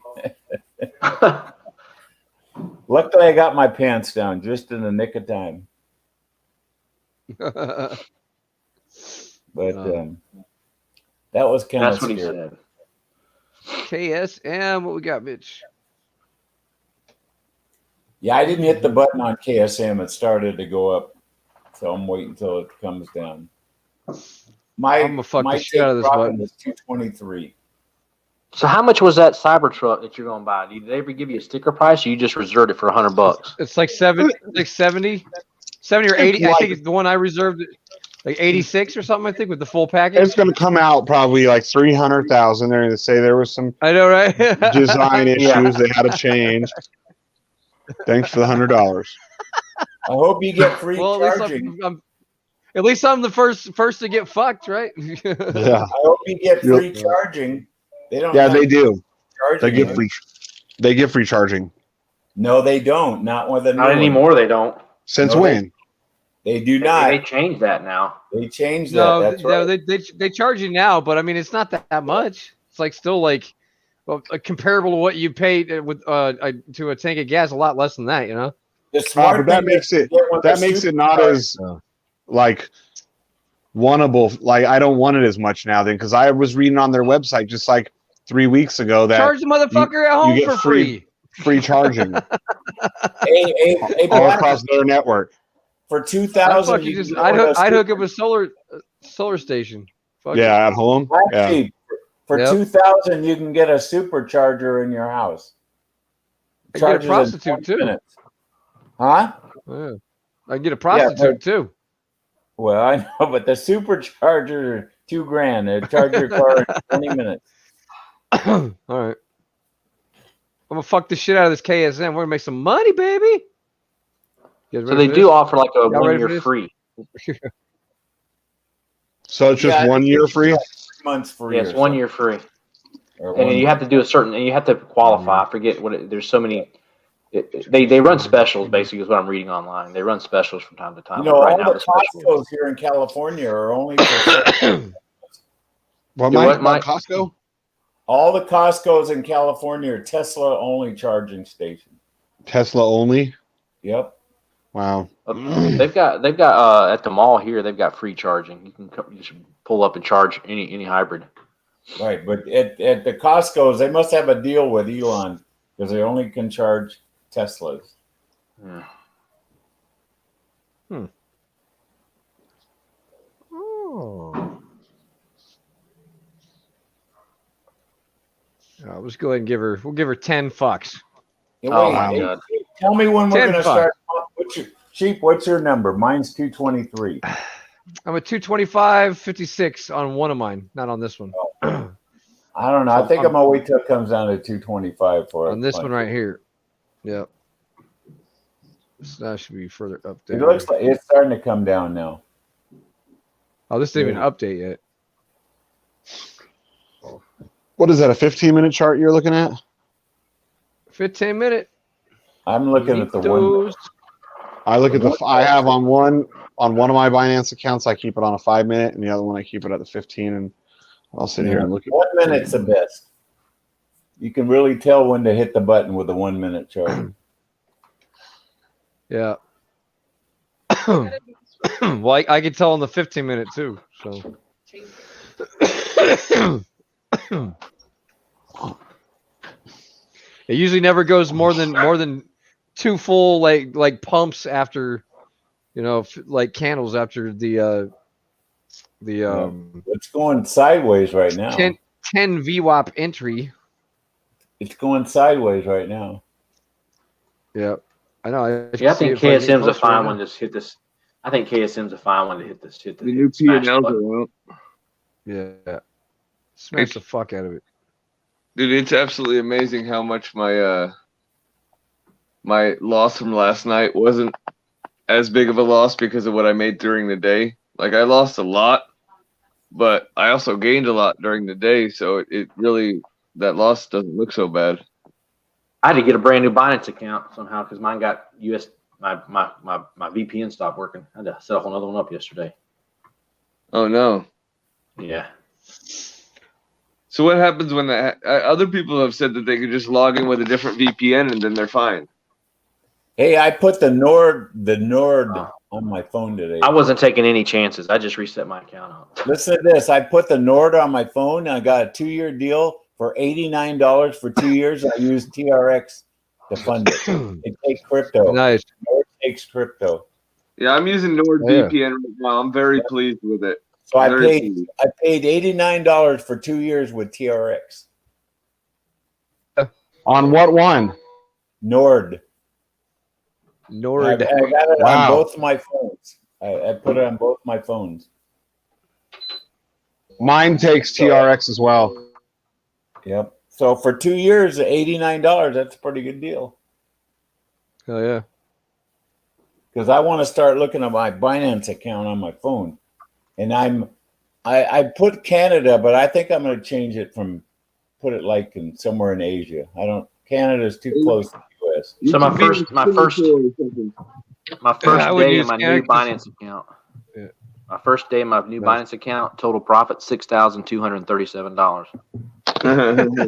Luckily, I got my pants down just in the nick of time. But that was kind of That's what he scary. said. KSM, what we got, Mitch? Yeah, I didn't hit the button on KSM. It started to go up, so I'm waiting until it comes down. I'm gonna fuck the shit out of this button. Was 223. So how much was that Cybertruck that you're going to buy? Did they ever give you a sticker price, or you just reserved it for $100? It's like 70 or 80. I think it's the one I reserved, like 86 or something. I think with the full package. It's going to come out probably like 300,000. They're going to say there was some I know, right? design issues Yeah. they had to change. Thanks for the $100. I hope you get free Well, charging. at least I'm the first to get fucked, right? Yeah, I hope you get free charging. They don't. yeah, they do. They Charging get free. They get free charging. No, they don't. Not with the new Not one. anymore. They don't. Since No, when? They do not. They changed that now. They changed that. No, That's right. they charge you now, but I mean it's not that much. It's like still like comparable to what you paid with to a tank of gas, a lot less than that, you know. The smart But that thing makes is it to get one that of makes the it not as like wantable. Like I don't want it as much now then because I was reading on their website just like 3 weeks ago that Charge the motherfucker at home get for free. Free charging Hey, all Black, across their network. for 2,000. I'd hook up a solar station. Fuck it. Yeah, at home. Yeah. Cheap. For Yep. 2,000, you can get a supercharger in your house. I can get a Charges in prostitute 20 too. minutes. Huh? Yeah. I can get a prostitute too. Well, I know, but the supercharger are $2,000. They charge your car in 20 minutes. All right. I'm gonna fuck the shit out of this KSM. We're gonna make some money, baby. You guys So ready they for do this? offer like a Y'all ready 1 for year this? free. So it's just 1 year free. 3 months free. Yeah, it's 1 year free. Or And one you have to do and you have to qualify. I forget there's so many. They run specials basically is what I'm reading online. They run specials from time to time. You know, right all now the Costco's here in California are only for What, Do what, Mike? Mike? Costco? all the Costco's in California are Tesla only charging stations. Tesla only. Yep. Wow. They've got at the mall here. They've got free charging. You should pull up and charge any hybrid. Right, but at the Costco's, they must have a deal with Elon because they only can charge Teslas. Yeah. Oh. Let's go ahead and give her. We'll give her 10 fucks. Yeah, Oh wait, my hey, God. tell me when we're 10 going to bucks. start. What's your number? Mine's 223. I'm at 225.56 on one of mine, not on this one. I don't know. I think I'm going to wait till it comes down to 225 for On this one right here. Yep. That should be further up there. It looks like it's starting to come down now. Oh, this didn't even update yet. What is that? A 15-minute chart you're looking at? 15-minute. I'm looking at the one. I look at the. I have on one of my Binance accounts. I keep it on a 5-minute, and the other one I keep it at the 15. And I'll sit here and look at 1 minute's the best. You can really tell when to hit the button with a 1 minute chart. Yeah. Well, I could tell on the 15-minute too. So. It usually never goes more than 2 full like pumps after, like candles after the It's going sideways right now. 10 VWAP entry. It's going sideways right now. Yeah, I know. I think KSM's a fine one to hit this. I think KSM's a fine one to hit this. Hit the new P&Ls are out. Yeah, smash the fuck out of it. Dude, it's absolutely amazing how much my my loss from last night wasn't as big of a loss because of what I made during the day. Like, I lost a lot, but I also gained a lot during the day, so it really, that loss doesn't look so bad. I had to get a brand new Binance account somehow because mine got my VPN stopped working. I had to set a whole other one up yesterday. Oh no. Yeah. So what happens when other people have said that they could just log in with a different VPN and then they're fine? Hey, I put the Nord on my phone today. I wasn't taking any chances. I just reset my account up. Listen to this. I put the Nord on my phone. I got a 2-year deal for $89 for 2 years. I used TRX to fund it. It takes crypto. Nice. Nord takes crypto. Yeah, I'm using NordVPN right now. I'm very pleased with it. So I paid $89 for 2 years with TRX. On what one? Nord. Nord. I got it on both my phones. I put it on both my phones. Mine takes TRX as well. Yep. So for 2 years, $89, that's a pretty good deal. Hell yeah. Because I want to start looking at my Binance account on my phone. And I put Canada, but I think I'm going to change it put it like somewhere in Asia. Canada's too close to the US. So my first day in my new Binance account. Yeah. My first day in my new Binance account, total profit $6,237.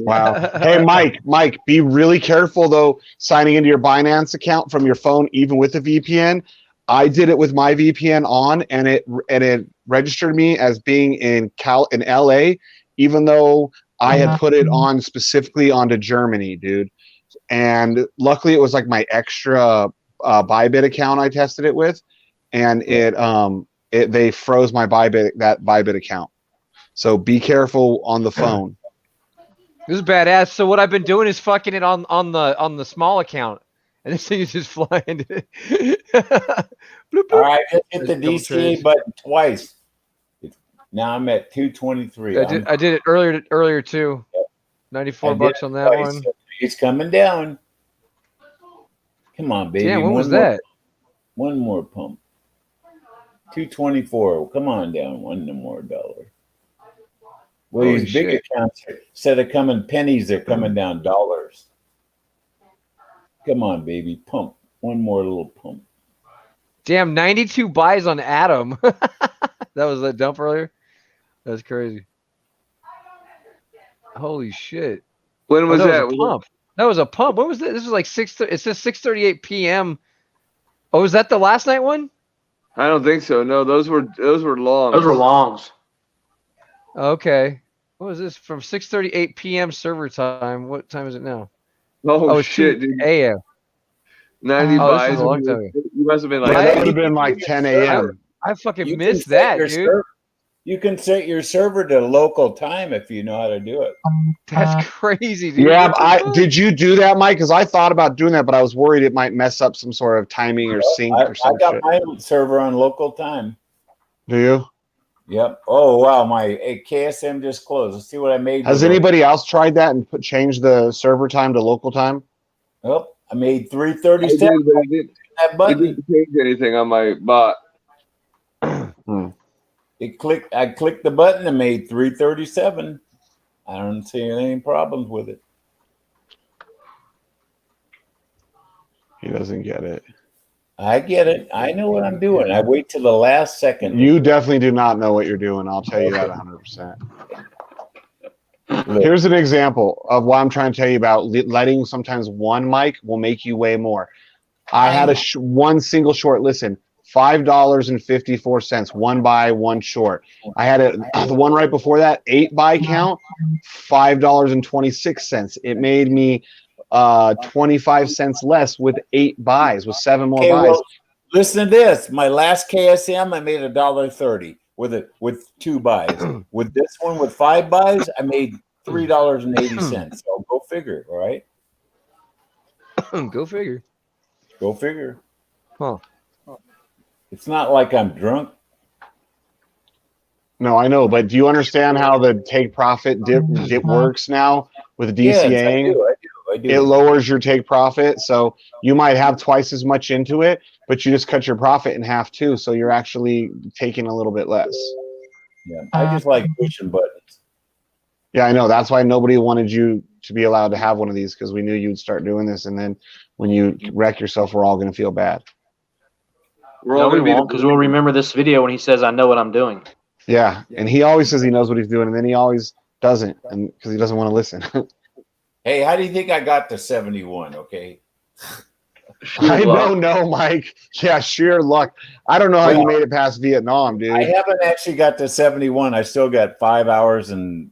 Wow. Hey, Mike, be really careful though signing into your Binance account from your phone, even with the VPN. I did it with my VPN on, and it registered me as being in LA, even though I had put it on specifically onto Germany, dude. And luckily, it was like my extra Bybit account I tested it with, and they froze my Bybit account. So be careful on the phone. This is badass. So what I've been doing is fucking it on the small account, and this thing is just flying. Bloop, bloop. All right, just hit the DCA button twice. Now I'm at 223. I did it earlier too. Yep. $94 on that one. It's coming down. Come on, baby. Damn, what was that? One more pump. 224. Come on down. $1 more. Well, these big accounts, instead of coming pennies, they're coming down dollars. Come on, baby. Pump. One more little pump. Damn, 92 buys on Atom. That was that dump earlier? That's crazy. Holy shit. When was that? Was a pump. That was a pump. What was that? This was like it says 6:38 p.m. Oh, was that the last night one? I don't think so. No, those were longs. Those were longs. Okay. What was this? From 6:38 p.m. server time. What time is it now? Oh shit, dude. A.m. 90 buys. This is a long time. You must have been like that would have been like 10 a.m. I fucking missed that, dude. You can set your server to local time if you know how to do it. That's crazy, dude. Yeah, did you do that, Mike? Because I thought about doing that, but I was worried it might mess up some sort of timing or sync or something. I got my server on local time. Do you? Yep. Oh wow, my KSM just closed. Let's see what I made. Has anybody else tried that and changed the server time to local time? Oh, I made 337. It didn't change anything on my bot. I clicked the button and made 337. I don't see any problems with it. He doesn't get it. I get it. I know what I'm doing. I wait till the last second. You definitely do not know what you're doing. I'll tell you that 100%. Here's an example of what I'm trying to tell you about. Letting sometimes one mic will make you way more. I had one single short listen, $5.54, one buy, one short. I had the one right before that, 8 buy count, $5.26. It made me 25 cents less with 8 buys, with 7 more buys. Well, listen to this. My last KSM, I made $1.30 with 2 buys. With this one, with 5 buys, I made $3.80. So go figure, all right? Go figure. Go figure. Huh. It's not like I'm drunk. No, I know, but do you understand how the take profit dip works now with DCAing? Yes, I do. It lowers your take profit, so you might have twice as much into it, but you just cut your profit in half too, so you're actually taking a little bit less. Yeah, I just like pushing buttons. Yeah, I know. That's why nobody wanted you to be allowed to have one of these, because we knew you'd start doing this, and then when you wreck yourself, we're all going to feel bad. No, we won't, because we'll remember this video when he says, "I know what I'm doing." Yeah, and he always says he knows what he's doing, and then he always doesn't, and because he doesn't want to listen. Hey, how do you think I got to 71? Okay. I don't know, Mike. Yeah, sheer luck. I don't know how you made it past Vietnam, dude. I haven't actually got to 71. I still got 5 hours and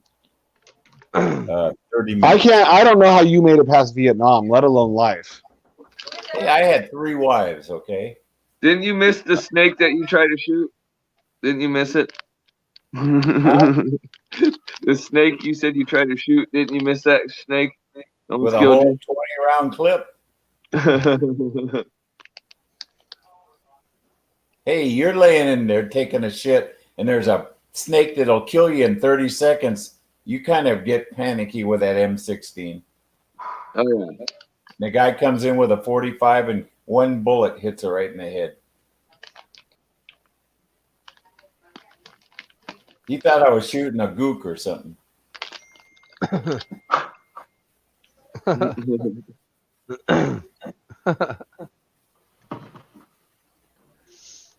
30 minutes. I don't know how you made it past Vietnam, let alone life. Hey, I had 3 wives, okay? Didn't you miss the snake that you tried to shoot? Didn't you miss it? The snake you said you tried to shoot, didn't you miss that snake? With a whole 20-round clip. Hey, you're laying in there taking a shit, and there's a snake that'll kill you in 30 seconds. You kind of get panicky with that M16. Oh, yeah. The guy comes in with a 45, and one bullet hits her right in the head. He thought I was shooting a gook or something.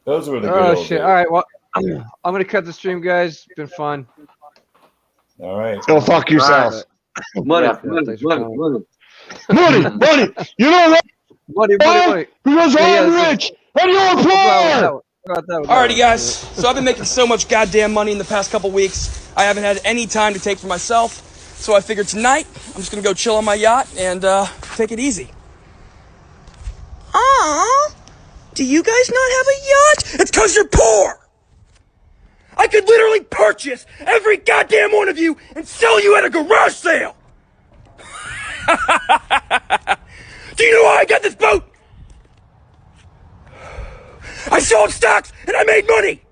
Those were the good old shit. days. All right, well, I'm going to cut the stream, guys. It's been fun. All right. Go fuck yourself. Money. You know what? Money. Because I'm rich and you're poor. Alrighty, guys. So I've been making so much goddamn money in the past couple weeks. I haven't had any time to take for myself. So I figured tonight I'm just gonna go chill on my yacht and take it easy. Aww. Do you guys not have a yacht? It's because you're poor. I could literally purchase every goddamn one of you and sell you at a garage sale. Do you know how I got this boat? I sold stocks and I made money.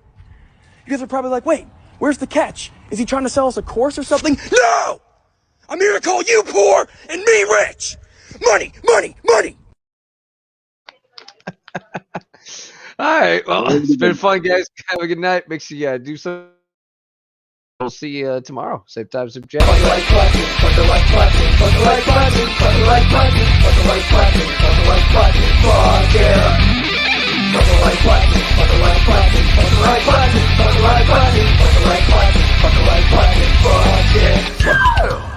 You guys are probably like, wait, where's the catch? Is he trying to sell us a course or something? No! I'm here to call you poor and me rich. Money, money, money. All right. Well, it's been fun, guys. Have a good night. Make sure you do something. We'll see you tomorrow. Same time, same channel. Put the like button, put the like button, put the like button, put the like button, put the like button, put the like button, fuck yeah. Put the like button, put the like button, put the like button, put the like button, put the like button, put the like button, fuck yeah.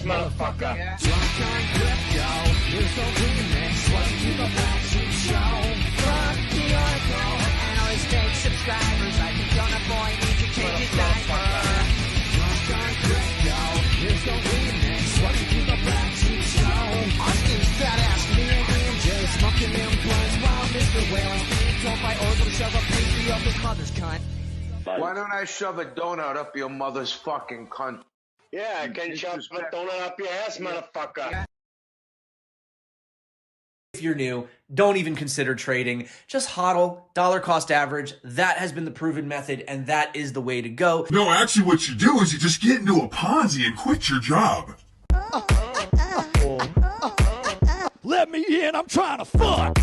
Motherfucker. Drunk on crypto, here's the remix. Welcome to the BlackSheep Show. Fuck the article, analysts take subscribers. I think you're a boy, need to change his diaper. Drunk on crypto, here's the remix. Welcome to the BlackSheep Show. I'm skinny fat ass, me and Graham J. Smoking them blunts while Mr. Whalen being told by Orville to shove a pastry up his mother's cunt. Why don't I shove a donut up your mother's fucking cunt? Yeah, I can shove a donut up your ass, motherfucker. If you're new, don't even consider trading. Just hodl, dollar cost average. That has been the proven method, and that is the way to go. No, actually what you do is you just get into a Ponzi and quit your job. Let me in, I'm trying to fuck.